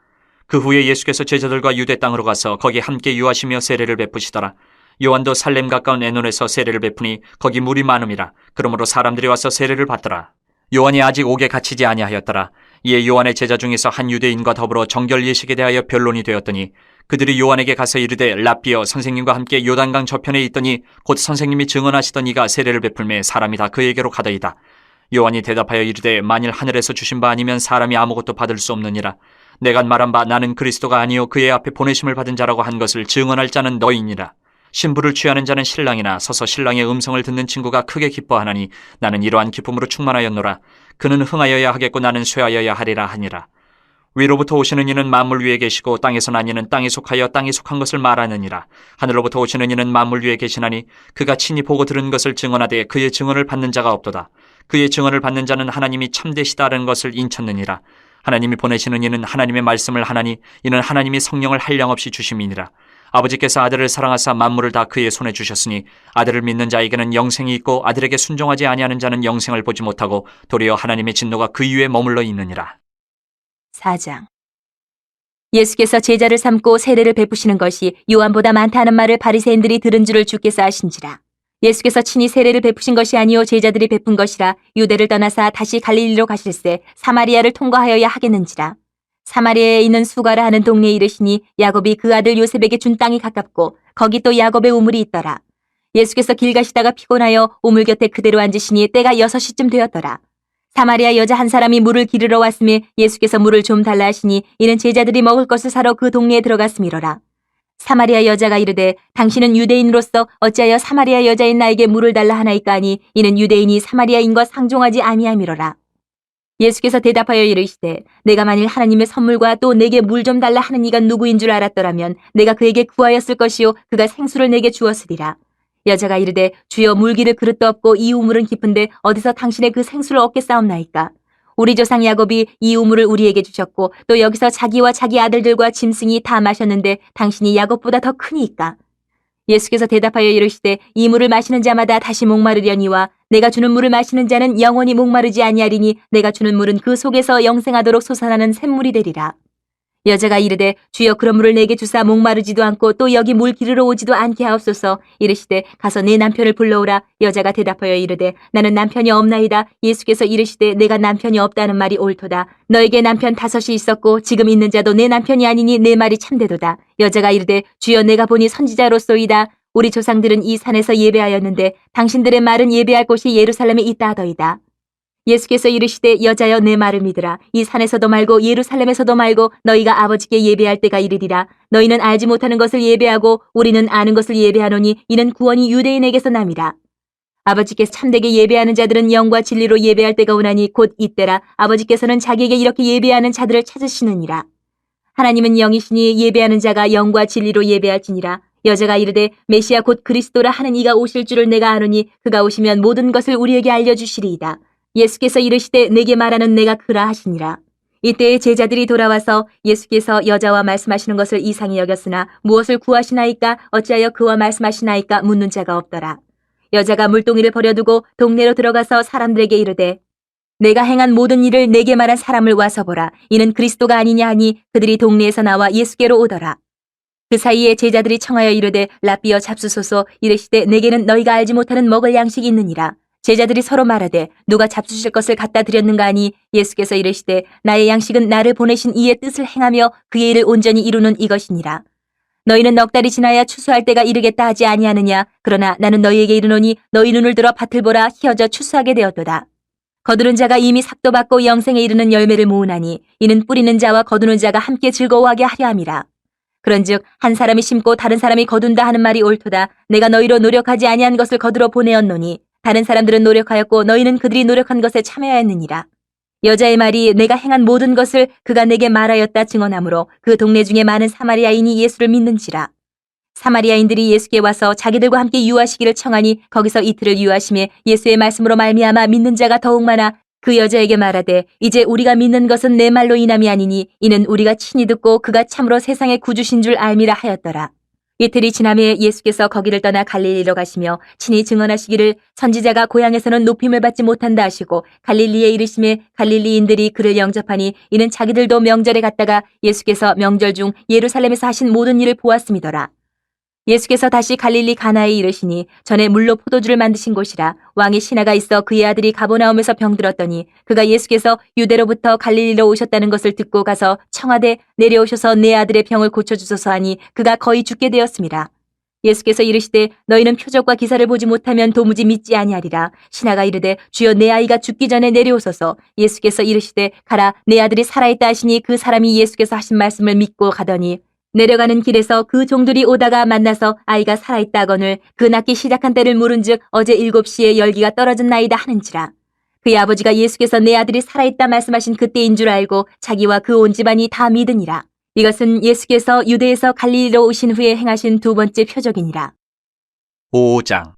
그 후에 예수께서 제자들과 유대 땅으로 가서 거기 함께 유하시며 세례를 베푸시더라. 요한도 살렘 가까운 에논에서 세례를 베푸니 거기 물이 많음이라. 그러므로 사람들이 와서 세례를 받더라. 요한이 아직 옥에 갇히지 아니하였더라. 이에 요한의 제자 중에서 한 유대인과 더불어 정결 예식에 대하여 변론이 되었더니 그들이 요한에게 가서 이르되 라삐여 선생님과 함께 요단강 저편에 있더니 곧 선생님이 증언하시던 이가 세례를 베풀매 사람이 다 그에게로 가더이다. 요한이 대답하여 이르되 만일 하늘에서 주신 바 아니면 사람이 아무것도 받을 수 없느니라. 내가 말한 바 나는 그리스도가 아니요 그의 앞에 보내심을 받은 자라고 한 것을 증언할 자는 너희니라. 신부를 취하는 자는 신랑이나 서서 신랑의 음성을 듣는 친구가 크게 기뻐하나니 나는 이러한 기쁨으로 충만하였노라. 그는 흥하여야 하겠고 나는 쇠하여야 하리라 하니라. 위로부터 오시는 이는 만물 위에 계시고 땅에서 난 이는 땅에 속하여 땅에 속한 것을 말하느니라. 하늘로부터 오시는 이는 만물 위에 계시나니 그가 친히 보고 들은 것을 증언하되 그의 증언을 받는 자가 없도다. 그의 증언을 받는 자는 하나님이 참되시다는 것을 인쳤느니라. 하나님이 보내시는 이는 하나님의 말씀을 하나니 이는 하나님이 성령을 한량없이 주심이니라. 아버지께서 아들을 사랑하사 만물을 다 그의 손에 주셨으니 아들을 믿는 자에게는 영생이 있고 아들에게 순종하지 아니하는 자는 영생을 보지 못하고 도리어 하나님의 진노가 그 위에 머물러 있느니라. 4장. 예수께서 제자를 삼고 세례를 베푸시는 것이 요한보다 많다는 말을 바리새인들이 들은 줄을 주께서 아신지라. 예수께서 친히 세례를 베푸신 것이 아니요 제자들이 베푼 것이라 유대를 떠나사 다시 갈릴리로 가실새 사마리아를 통과하여야 하겠는지라. 사마리아에 있는 수가라 하는 동네에 이르시니 야곱이 그 아들 요셉에게 준 땅이 가깝고 거기 또 야곱의 우물이 있더라. 예수께서 길 가시다가 피곤하여 우물 곁에 그대로 앉으시니 때가 6시쯤 되었더라. 사마리아 여자 한 사람이 물을 기르러 왔음에 예수께서 물을 좀 달라 하시니 이는 제자들이 먹을 것을 사러 그 동네에 들어갔음이로라. 사마리아 여자가 이르되 당신은 유대인으로서 어찌하여 사마리아 여자인 나에게 물을 달라 하나이까 하니 이는 유대인이 사마리아인과 상종하지 아니함이로라. 예수께서 대답하여 이르시되 내가 만일 하나님의 선물과 또 내게 물 좀 달라 하는 이가 누구인 줄 알았더라면 내가 그에게 구하였을 것이요 그가 생수를 내게 주었으리라. 여자가 이르되 주여 물기를 그릇도 없고 이 우물은 깊은데 어디서 당신의 그 생수를 얻겠사옵나이까. 우리 조상 야곱이 이 우물을 우리에게 주셨고 또 여기서 자기와 자기 아들들과 짐승이 다 마셨는데 당신이 야곱보다 더 크니이까. 예수께서 대답하여 이르시되 이 물을 마시는 자마다 다시 목마르려니와 내가 주는 물을 마시는 자는 영원히 목마르지 아니하리니 내가 주는 물은 그 속에서 영생하도록 솟아나는 샘물이 되리라. 여자가 이르되 주여 그런 물을 내게 주사 목마르지도 않고 또 여기 물 기르러 오지도 않게 하옵소서. 이르시되 가서 내 남편을 불러오라. 여자가 대답하여 이르되 나는 남편이 없나이다. 예수께서 이르시되 내가 남편이 없다는 말이 옳도다. 너에게 남편 5이 있었고 지금 있는 자도 내 남편이 아니니 내 말이 참되도다. 여자가 이르되 주여 내가 보니 선지자로소이다. 우리 조상들은 이 산에서 예배하였는데 당신들의 말은 예배할 곳이 예루살렘에 있다 하더이다. 예수께서 이르시되 여자여 내 말을 믿으라. 이 산에서도 말고 예루살렘에서도 말고 너희가 아버지께 예배할 때가 이르리라. 너희는 알지 못하는 것을 예배하고 우리는 아는 것을 예배하노니 이는 구원이 유대인에게서 남이라. 아버지께서 참되게 예배하는 자들은 영과 진리로 예배할 때가 오나니 곧 이때라. 아버지께서는 자기에게 이렇게 예배하는 자들을 찾으시느니라. 하나님은 영이시니 예배하는 자가 영과 진리로 예배할지니라. 여자가 이르되 메시아 곧 그리스도라 하는 이가 오실 줄을 내가 아노니 그가 오시면 모든 것을 우리에게 알려주시리이다. 예수께서 이르시되 내게 말하는 내가 그라 하시니라. 이때에 제자들이 돌아와서 예수께서 여자와 말씀하시는 것을 이상히 여겼으나 무엇을 구하시나이까 어찌하여 그와 말씀하시나이까 묻는 자가 없더라. 여자가 물동이를 버려두고 동네로 들어가서 사람들에게 이르되 내가 행한 모든 일을 내게 말한 사람을 와서 보라. 이는 그리스도가 아니냐 하니 그들이 동네에서 나와 예수께로 오더라. 그 사이에 제자들이 청하여 이르되 랍비여 잡수소서. 이르시되 내게는 너희가 알지 못하는 먹을 양식이 있느니라. 제자들이 서로 말하되 누가 잡수실 것을 갖다 드렸는가 하니 예수께서 이르시되 나의 양식은 나를 보내신 이의 뜻을 행하며 그의 일을 온전히 이루는 이것이니라. 너희는 넉 달이 지나야 추수할 때가 이르겠다 하지 아니하느냐. 그러나 나는 너희에게 이르노니 너희 눈을 들어 밭을 보라. 희어져 추수하게 되었도다. 거두는 자가 이미 삭도 받고 영생에 이르는 열매를 모으나니 이는 뿌리는 자와 거두는 자가 함께 즐거워하게 하려 함이라. 그런즉 한 사람이 심고 다른 사람이 거둔다 하는 말이 옳도다. 내가 너희로 노력하지 아니한 것을 거두러 보내었노니 다른 사람들은 노력하였고 너희는 그들이 노력한 것에 참여하였느니라. 여자의 말이 내가 행한 모든 것을 그가 내게 말하였다 증언하므로 그 동네 중에 많은 사마리아인이 예수를 믿는지라. 사마리아인들이 예수께 와서 자기들과 함께 유하시기를 청하니 거기서 이틀을 유하심에 예수의 말씀으로 말미암아 믿는 자가 더욱 많아 그 여자에게 말하되 이제 우리가 믿는 것은 내 말로 인함이 아니니 이는 우리가 친히 듣고 그가 참으로 세상의 구주신 줄 알미라 하였더라. 이틀이 지남에 예수께서 거기를 떠나 갈릴리로 가시며 친히 증언하시기를 선지자가 고향에서는 높임을 받지 못한다 하시고 갈릴리에 이르심에 갈릴리인들이 그를 영접하니 이는 자기들도 명절에 갔다가 예수께서 명절 중 예루살렘에서 하신 모든 일을 보았음이더라. 예수께서 다시 갈릴리 가나에 이르시니 전에 물로 포도주를 만드신 곳이라. 왕의 신하가 있어 그의 아들이 가버나움에서 병들었더니 그가 예수께서 유대로부터 갈릴리로 오셨다는 것을 듣고 가서 청하되 내려오셔서 내 아들의 병을 고쳐주소서 하니 그가 거의 죽게 되었습니다. 예수께서 이르시되 너희는 표적과 기사를 보지 못하면 도무지 믿지 아니하리라. 신하가 이르되 주여 내 아이가 죽기 전에 내려오소서. 예수께서 이르시되 가라 내 아들이 살아있다 하시니 그 사람이 예수께서 하신 말씀을 믿고 가더니 내려가는 길에서 그 종들이 오다가 만나서 아이가 살아있다거늘 그 낳기 시작한 때를 물은즉 어제 7시에 열기가 떨어진 나이다 하는지라. 그의 아버지가 예수께서 내 아들이 살아있다 말씀하신 그때인 줄 알고 자기와 그 온 집안이 다 믿으니라. 이것은 예수께서 유대에서 갈릴리로 오신 후에 행하신 두 번째 표적이니라. 5장.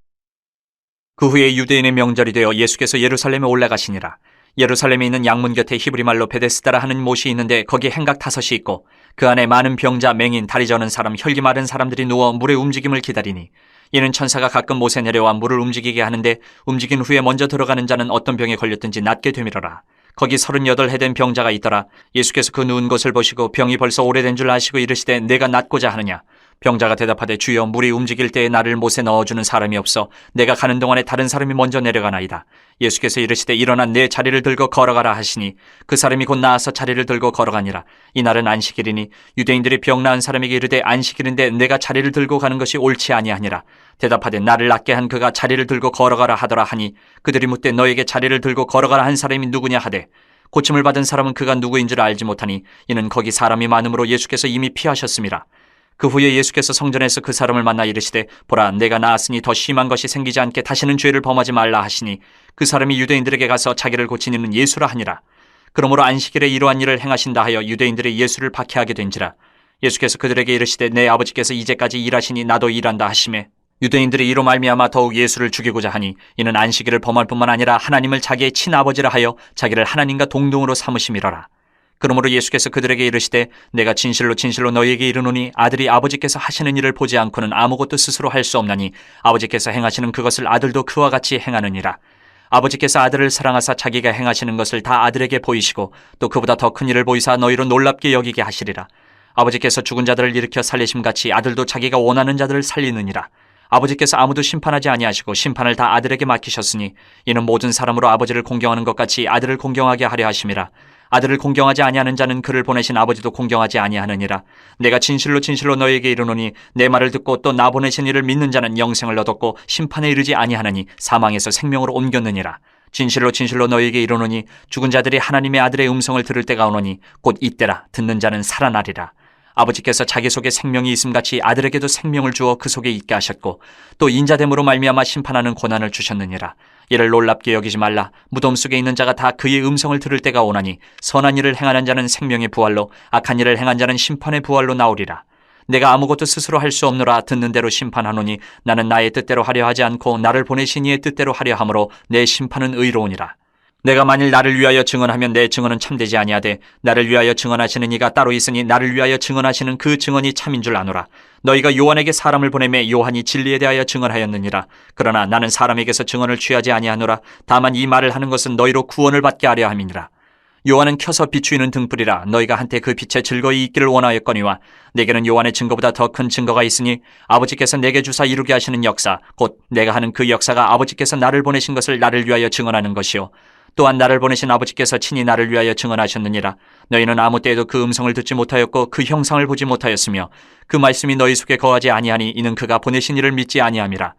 그 후에 유대인의 명절이 되어 예수께서 예루살렘에 올라가시니라. 예루살렘에 있는 양문 곁에 히브리 말로 베데스다라 하는 못이 있는데 거기 행각 5이 있고 그 안에 많은 병자, 맹인, 다리 저는 사람, 혈기 마른 사람들이 누워 물의 움직임을 기다리니 이는 천사가 가끔 못에 내려와 물을 움직이게 하는데 움직인 후에 먼저 들어가는 자는 어떤 병에 걸렸든지 낫게 되밀어라. 거기 38해 된 병자가 있더라. 예수께서 그 누운 것을 보시고 병이 벌써 오래된 줄 아시고 이르시되 내가 낫고자 하느냐. 병자가 대답하되 주여 물이 움직일 때에 나를 못에 넣어주는 사람이 없어 내가 가는 동안에 다른 사람이 먼저 내려가나이다. 예수께서 이르시되 일어나 내 자리를 들고 걸어가라 하시니 그 사람이 곧 나아서 자리를 들고 걸어가니라. 이날은 안식일이니 유대인들이 병 나은 사람에게 이르되 안식일인데 내가 자리를 들고 가는 것이 옳지 아니하니라. 대답하되 나를 낫게 한 그가 자리를 들고 걸어가라 하더라 하니 그들이 묻되 너에게 자리를 들고 걸어가라 한 사람이 누구냐 하되 고침을 받은 사람은 그가 누구인 줄 알지 못하니 이는 거기 사람이 많음으로 예수께서 이미 피하셨음이라. 그 후에 예수께서 성전에서 그 사람을 만나 이르시되 보라 내가 나았으니 더 심한 것이 생기지 않게 다시는 죄를 범하지 말라 하시니 그 사람이 유대인들에게 가서 자기를 고친 이는 예수라 하니라. 그러므로 안식일에 이러한 일을 행하신다 하여 유대인들이 예수를 박해하게 된지라. 예수께서 그들에게 이르시되 내 아버지께서 이제까지 일하시니 나도 일한다 하시매 유대인들이 이로 말미암아 더욱 예수를 죽이고자 하니 이는 안식일을 범할 뿐만 아니라 하나님을 자기의 친아버지라 하여 자기를 하나님과 동등으로 삼으심이로라. 그러므로 예수께서 그들에게 이르시되 내가 진실로 진실로 너희에게 이르노니 아들이 아버지께서 하시는 일을 보지 않고는 아무것도 스스로 할 수 없나니 아버지께서 행하시는 그것을 아들도 그와 같이 행하느니라. 아버지께서 아들을 사랑하사 자기가 행하시는 것을 다 아들에게 보이시고 또 그보다 더 큰 일을 보이사 너희로 놀랍게 여기게 하시리라. 아버지께서 죽은 자들을 일으켜 살리심같이 아들도 자기가 원하는 자들을 살리느니라. 아버지께서 아무도 심판하지 아니하시고 심판을 다 아들에게 맡기셨으니 이는 모든 사람으로 아버지를 공경하는 것 같이 아들을 공경하게 하려 하심이라. 아들을 공경하지 아니하는 자는 그를 보내신 아버지도 공경하지 아니하느니라. 내가 진실로 진실로 너희에게 이르노니 내 말을 듣고 또 나 보내신 이를 믿는 자는 영생을 얻었고 심판에 이르지 아니하나니 사망에서 생명으로 옮겼느니라. 진실로 진실로 너희에게 이르노니 죽은 자들이 하나님의 아들의 음성을 들을 때가 오노니 곧 이때라. 듣는 자는 살아나리라. 아버지께서 자기 속에 생명이 있음같이 아들에게도 생명을 주어 그 속에 있게 하셨고 또 인자됨으로 말미암아 심판하는 고난을 주셨느니라. 이를 놀랍게 여기지 말라. 무덤 속에 있는 자가 다 그의 음성을 들을 때가 오나니 선한 일을 행하는 자는 생명의 부활로 악한 일을 행한 자는 심판의 부활로 나오리라. 내가 아무것도 스스로 할 수 없노라. 듣는 대로 심판하노니 나는 나의 뜻대로 하려 하지 않고 나를 보내신 이의 뜻대로 하려 함으로 내 심판은 의로우니라. 내가 만일 나를 위하여 증언하면 내 증언은 참되지 아니하되 나를 위하여 증언하시는 이가 따로 있으니 나를 위하여 증언하시는 그 증언이 참인 줄 아노라. 너희가 요한에게 사람을 보내매 요한이 진리에 대하여 증언하였느니라. 그러나 나는 사람에게서 증언을 취하지 아니하노라. 다만 이 말을 하는 것은 너희로 구원을 받게 하려 함이니라. 요한은 켜서 비추이는 등불이라. 너희가 한때 그 빛에 즐거이 있기를 원하였거니와 내게는 요한의 증거보다 더 큰 증거가 있으니 아버지께서 내게 주사 이루게 하시는 역사 곧 내가 하는 그 역사가 아버지께서 나를 보내신 것을 나를 위하여 증언하는 것이요 또한 나를 보내신 아버지께서 친히 나를 위하여 증언하셨느니라. 너희는 아무 때에도 그 음성을 듣지 못하였고 그 형상을 보지 못하였으며 그 말씀이 너희 속에 거하지 아니하니 이는 그가 보내신 이를 믿지 아니함이라.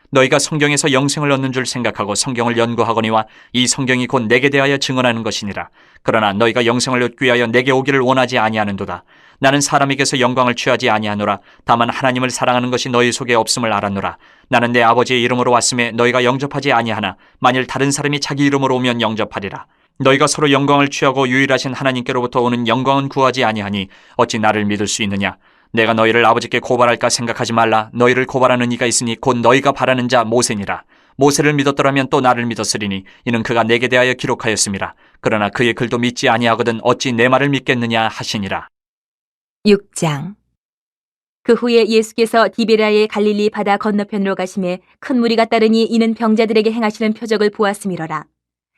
너희가 성경에서 영생을 얻는 줄 생각하고 성경을 연구하거니와 이 성경이 곧 내게 대하여 증언하는 것이니라. 그러나 너희가 영생을 얻기 위하여 내게 오기를 원하지 아니하는도다. 나는 사람에게서 영광을 취하지 아니하노라. 다만 하나님을 사랑하는 것이 너희 속에 없음을 알았노라. 나는 내 아버지의 이름으로 왔음에 너희가 영접하지 아니하나 만일 다른 사람이 자기 이름으로 오면 영접하리라. 너희가 서로 영광을 취하고 유일하신 하나님께로부터 오는 영광은 구하지 아니하니 어찌 나를 믿을 수 있느냐. 내가 너희를 아버지께 고발할까 생각하지 말라. 너희를 고발하는 이가 있으니 곧 너희가 바라는 자 모세니라. 모세를 믿었더라면 또 나를 믿었으리니 이는 그가 내게 대하여 기록하였음이라. 그러나 그의 글도 믿지 아니하거든 어찌 내 말을 믿겠느냐 하시니라. 6장. 그 후에 예수께서 디베라의 갈릴리 바다 건너편으로 가심에 큰 무리가 따르니 이는 병자들에게 행하시는 표적을 보았음이러라.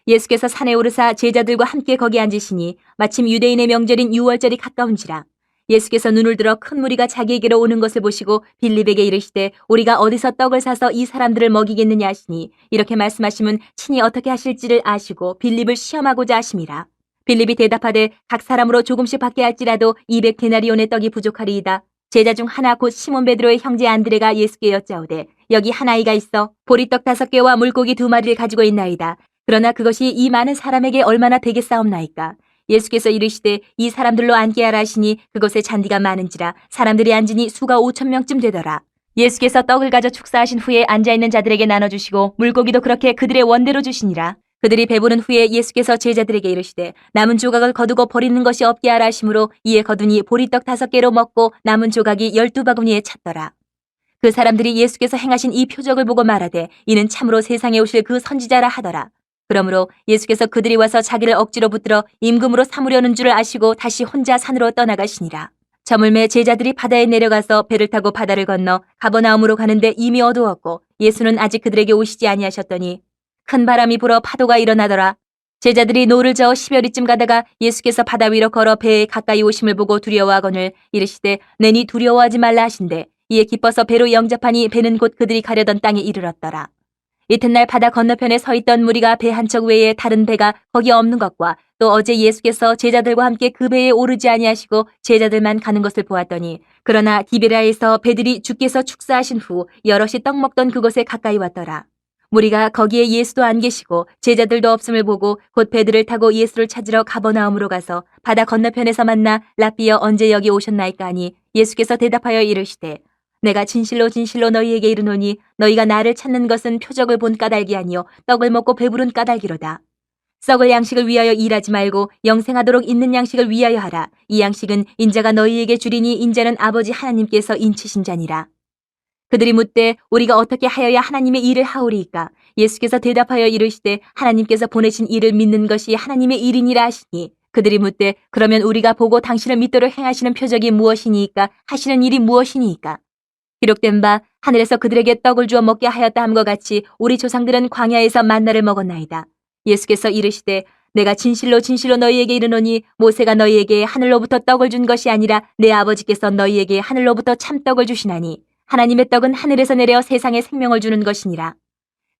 예수께서 산에 오르사 제자들과 함께 거기 앉으시니 마침 유대인의 명절인 유월절이 가까운지라. 예수께서 눈을 들어 큰 무리가 자기에게로 오는 것을 보시고 빌립에게 이르시되 우리가 어디서 떡을 사서 이 사람들을 먹이겠느냐 하시니 이렇게 말씀하시면 친히 어떻게 하실지를 아시고 빌립을 시험하고자 하심이라. 빌립이 대답하되 각 사람으로 조금씩 받게 할지라도 200데나리온의 떡이 부족하리이다. 제자 중 하나 곧 시몬 베드로의 형제 안드레가 예수께 여짜오되 여기 한 아이가 있어 보리떡 5개와 물고기 2마리를 가지고 있나이다. 그러나 그것이 이 많은 사람에게 얼마나 되겠사옵나이까. 예수께서 이르시되 이 사람들로 앉게 하라 하시니 그곳에 잔디가 많은지라 사람들이 앉으니 수가 5,000명쯤 되더라. 예수께서 떡을 가져 축사하신 후에 앉아있는 자들에게 나눠주시고 물고기도 그렇게 그들의 원대로 주시니라. 그들이 배부른 후에 예수께서 제자들에게 이르시되 남은 조각을 거두고 버리는 것이 없게 하라 하심으로 이에 거두니 보리떡 5개로 먹고 남은 조각이 12바구니에 찼더라. 그 사람들이 예수께서 행하신 이 표적을 보고 말하되 이는 참으로 세상에 오실 그 선지자라 하더라. 그러므로 예수께서 그들이 와서 자기를 억지로 붙들어 임금으로 삼으려는 줄을 아시고 다시 혼자 산으로 떠나가시니라. 저물매 제자들이 바다에 내려가서 배를 타고 바다를 건너 가버나움으로 가는데 이미 어두웠고 예수는 아직 그들에게 오시지 아니하셨더니 큰 바람이 불어 파도가 일어나더라. 제자들이 노를 저어 10여리쯤 가다가 예수께서 바다 위로 걸어 배에 가까이 오심을 보고 두려워하거늘 이르시되 내니 두려워하지 말라 하신대 이에 기뻐서 배로 영접하니 배는 곧 그들이 가려던 땅에 이르렀더라. 이튿날 바다 건너편에 서 있던 무리가 배 한 척 외에 다른 배가 거기 없는 것과 또 어제 예수께서 제자들과 함께 그 배에 오르지 아니하시고 제자들만 가는 것을 보았더니 그러나 디베라에서 배들이 주께서 축사하신 후 여럿이 떡 먹던 그곳에 가까이 왔더라. 무리가 거기에 예수도 안 계시고 제자들도 없음을 보고 곧 배들을 타고 예수를 찾으러 가버나움으로 가서 바다 건너편에서 만나 랍비여 언제 여기 오셨나이까 하니 예수께서 대답하여 이르시되 내가 진실로 진실로 너희에게 이르노니 너희가 나를 찾는 것은 표적을 본 까닭이 아니요 떡을 먹고 배부른 까닭이로다. 썩을 양식을 위하여 일하지 말고 영생하도록 있는 양식을 위하여 하라. 이 양식은 인자가 너희에게 주리니 인자는 아버지 하나님께서 인치신 자니라. 그들이 묻되 우리가 어떻게 하여야 하나님의 일을 하오리이까. 예수께서 대답하여 이르시되 하나님께서 보내신 일을 믿는 것이 하나님의 일이니라 하시니 그들이 묻되 그러면 우리가 보고 당신을 믿도록 행하시는 표적이 무엇이니이까 하시는 일이 무엇이니이까. 기록된 바 하늘에서 그들에게 떡을 주어 먹게 하였다 함과 같이 우리 조상들은 광야에서 만나를 먹었나이다. 예수께서 이르시되 내가 진실로 진실로 너희에게 이르노니 모세가 너희에게 하늘로부터 떡을 준 것이 아니라 내 아버지께서 너희에게 하늘로부터 참떡을 주시나니 하나님의 떡은 하늘에서 내려 세상에 생명을 주는 것이니라.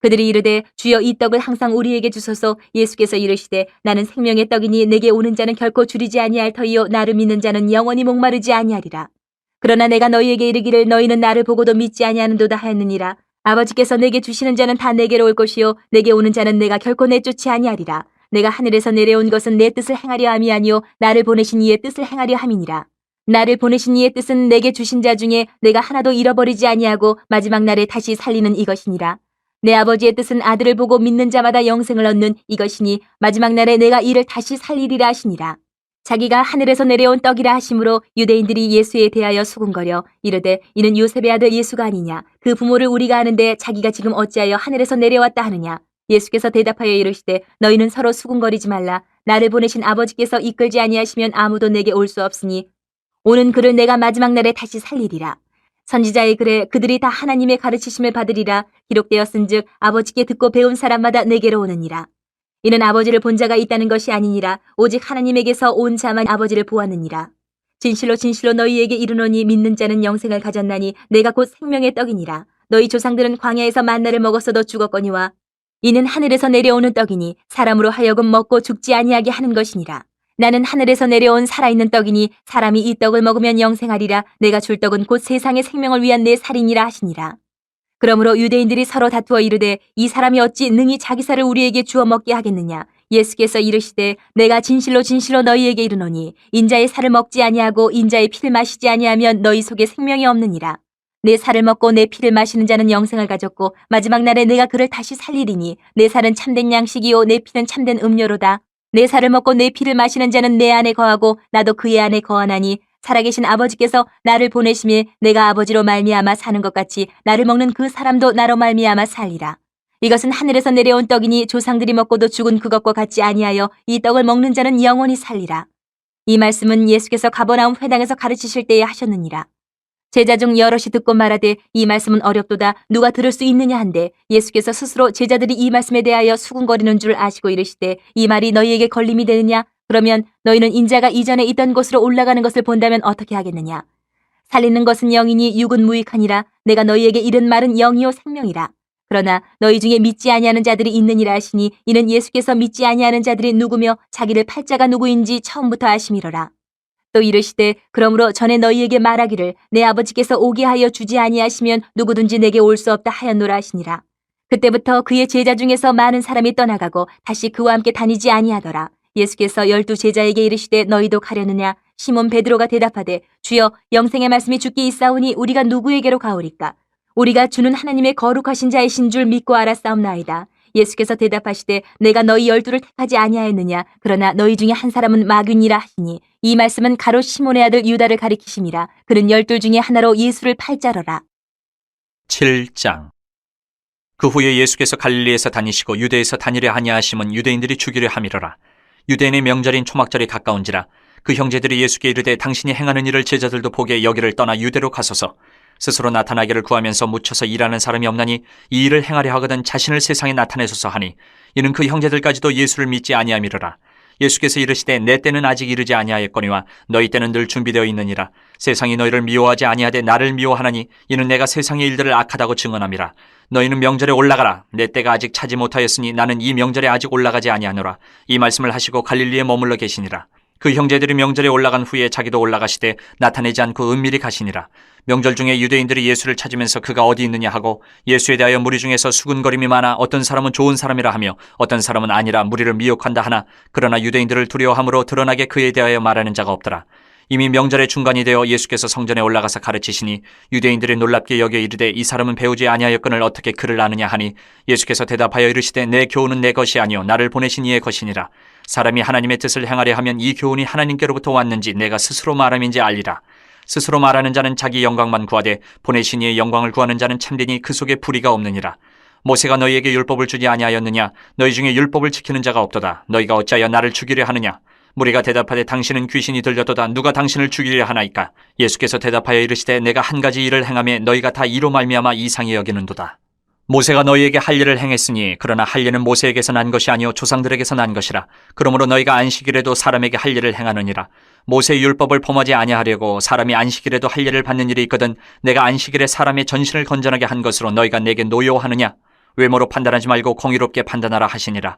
그들이 이르되 주여 이 떡을 항상 우리에게 주소서. 예수께서 이르시되 나는 생명의 떡이니 내게 오는 자는 결코 줄이지 아니할 터이요 나를 믿는 자는 영원히 목마르지 아니하리라. 그러나 내가 너희에게 이르기를 너희는 나를 보고도 믿지 아니하는도다 하였느니라. 아버지께서 내게 주시는 자는 다 내게로 올 것이요 내게 오는 자는 내가 결코 내쫓지 아니하리라. 내가 하늘에서 내려온 것은 내 뜻을 행하려 함이 아니요 나를 보내신 이의 뜻을 행하려 함이니라. 나를 보내신 이의 뜻은 내게 주신 자 중에 내가 하나도 잃어버리지 아니하고 마지막 날에 다시 살리는 이것이니라. 내 아버지의 뜻은 아들을 보고 믿는 자마다 영생을 얻는 이것이니 마지막 날에 내가 이를 다시 살리리라 하시니라. 자기가 하늘에서 내려온 떡이라 하심으로 유대인들이 예수에 대하여 수군거려 이르되 이는 요셉의 아들 예수가 아니냐. 그 부모를 우리가 아는데 자기가 지금 어찌하여 하늘에서 내려왔다 하느냐. 예수께서 대답하여 이르시되 너희는 서로 수군거리지 말라. 나를 보내신 아버지께서 이끌지 아니하시면 아무도 내게 올 수 없으니 오는 그를 내가 마지막 날에 다시 살리리라. 선지자의 글에 그들이 다 하나님의 가르치심을 받으리라 기록되었은즉 아버지께 듣고 배운 사람마다 내게로 오느니라. 이는 아버지를 본 자가 있다는 것이 아니니라 오직 하나님에게서 온 자만 아버지를 보았느니라. 진실로 진실로 너희에게 이르노니 믿는 자는 영생을 가졌나니 내가 곧 생명의 떡이니라. 너희 조상들은 광야에서 만나를 먹었어도 죽었거니와 이는 하늘에서 내려오는 떡이니 사람으로 하여금 먹고 죽지 아니하게 하는 것이니라. 나는 하늘에서 내려온 살아있는 떡이니 사람이 이 떡을 먹으면 영생하리라. 내가 줄 떡은 곧 세상의 생명을 위한 내 살이니라 하시니라. 그러므로 유대인들이 서로 다투어 이르되 이 사람이 어찌 능히 자기 살을 우리에게 주어 먹게 하겠느냐. 예수께서 이르시되 내가 진실로 진실로 너희에게 이르노니 인자의 살을 먹지 아니하고 인자의 피를 마시지 아니하면 너희 속에 생명이 없느니라. 내 살을 먹고 내 피를 마시는 자는 영생을 가졌고 마지막 날에 내가 그를 다시 살리리니 내 살은 참된 양식이요 내 피는 참된 음료로다. 내 살을 먹고 내 피를 마시는 자는 내 안에 거하고 나도 그의 안에 거하나니 살아계신 아버지께서 나를 보내심에 내가 아버지로 말미암아 사는 것 같이 나를 먹는 그 사람도 나로 말미암아 살리라. 이것은 하늘에서 내려온 떡이니 조상들이 먹고도 죽은 그것과 같지 아니하여 이 떡을 먹는 자는 영원히 살리라. 이 말씀은 예수께서 가버나움 회당에서 가르치실 때에 하셨느니라. 제자 중 여럿이 듣고 말하되 이 말씀은 어렵도다 누가 들을 수 있느냐 한데 예수께서 스스로 제자들이 이 말씀에 대하여 수군거리는 줄 아시고 이르시되 이 말이 너희에게 걸림이 되느냐. 그러면 너희는 인자가 이전에 있던 곳으로 올라가는 것을 본다면 어떻게 하겠느냐. 살리는 것은 영이니 육은 무익하니라. 내가 너희에게 이른 말은 영이요 생명이라. 그러나 너희 중에 믿지 아니하는 자들이 있느니라 하시니 이는 예수께서 믿지 아니하는 자들이 누구며 자기를 팔 자가 누구인지 처음부터 아심이로라. 또 이르시되 그러므로 전에 너희에게 말하기를 내 아버지께서 오게 하여 주지 아니하시면 누구든지 내게 올 수 없다 하였노라 하시니라. 그때부터 그의 제자 중에서 많은 사람이 떠나가고 다시 그와 함께 다니지 아니하더라. 예수께서 12 제자에게 이르시되 너희도 가려느냐. 시몬 베드로가 대답하되 주여 영생의 말씀이 주께 있사오니 우리가 누구에게로 가오리까. 우리가 주는 하나님의 거룩하신 자이신 줄 믿고 알았사옵나이다. 예수께서 대답하시되 내가 너희 12를 택하지 아니하였느냐. 그러나 너희 중에 한 사람은 마귀니라 하시니 이 말씀은 가롯 시몬의 아들 유다를 가리키심이라. 그는 12 중에 하나로 예수를 팔자러라. 7장. 그 후에 예수께서 갈릴리에서 다니시고 유대에서 다니려 아니하심은 유대인들이 죽이려 함이로라. 유대인의 명절인 초막절이 가까운지라. 그 형제들이 예수께 이르되 당신이 행하는 일을 제자들도 보게 여기를 떠나 유대로 가소서. 스스로 나타나기를 구하면서 묻혀서 일하는 사람이 없나니 이 일을 행하려 하거든 자신을 세상에 나타내소서 하니 이는 그 형제들까지도 예수를 믿지 아니함이로라. 예수께서 이르시되 내 때는 아직 이르지 아니하였거니와 너희 때는 늘 준비되어 있느니라. 세상이 너희를 미워하지 아니하되 나를 미워하나니 이는 내가 세상의 일들을 악하다고 증언함이라. 너희는 명절에 올라가라. 내 때가 아직 차지 못하였으니 나는 이 명절에 아직 올라가지 아니하노라. 이 말씀을 하시고 갈릴리에 머물러 계시니라. 그 형제들이 명절에 올라간 후에 자기도 올라가시되 나타내지 않고 은밀히 가시니라. 명절 중에 유대인들이 예수를 찾으면서 그가 어디 있느냐 하고 예수에 대하여 무리 중에서 수군거림이 많아 어떤 사람은 좋은 사람이라 하며 어떤 사람은 아니라 무리를 미혹한다 하나 그러나 유대인들을 두려워함으로 드러나게 그에 대하여 말하는 자가 없더라. 이미 명절의 중간이 되어 예수께서 성전에 올라가서 가르치시니 유대인들이 놀랍게 여겨 이르되 이 사람은 배우지 아니하였거늘 어떻게 그를 아느냐 하니 예수께서 대답하여 이르시되 내 교훈은 내 것이 아니요 나를 보내신 이의 것이니라. 사람이 하나님의 뜻을 행하려 하면 이 교훈이 하나님께로부터 왔는지 내가 스스로 말함인지 알리라. 스스로 말하는 자는 자기 영광만 구하되 보내신 이의 영광을 구하는 자는 참되니 그 속에 불의가 없느니라. 모세가 너희에게 율법을 주지 아니하였느냐. 너희 중에 율법을 지키는 자가 없도다. 너희가 어찌하여 나를 죽이려 하느냐. 무리가 대답하되 당신은 귀신이 들렸도다. 누가 당신을 죽이려 하나이까? 예수께서 대답하여 이르시되 내가 한 가지 일을 행하며 너희가 다 이로 말미암아 이상히 여기는도다. 모세가 너희에게 할 일을 행했으니 그러나 할 일은 모세에게서 난 것이 아니요 조상들에게서 난 것이라. 그러므로 너희가 안식일에도 사람에게 할 일을 행하느니라. 모세의 율법을 범하지 아니하려고 사람이 안식일에도 할 일을 받는 일이 있거든 내가 안식일에 사람의 전신을 건전하게 한 것으로 너희가 내게 노여워하느냐? 외모로 판단하지 말고 공의롭게 판단하라 하시니라.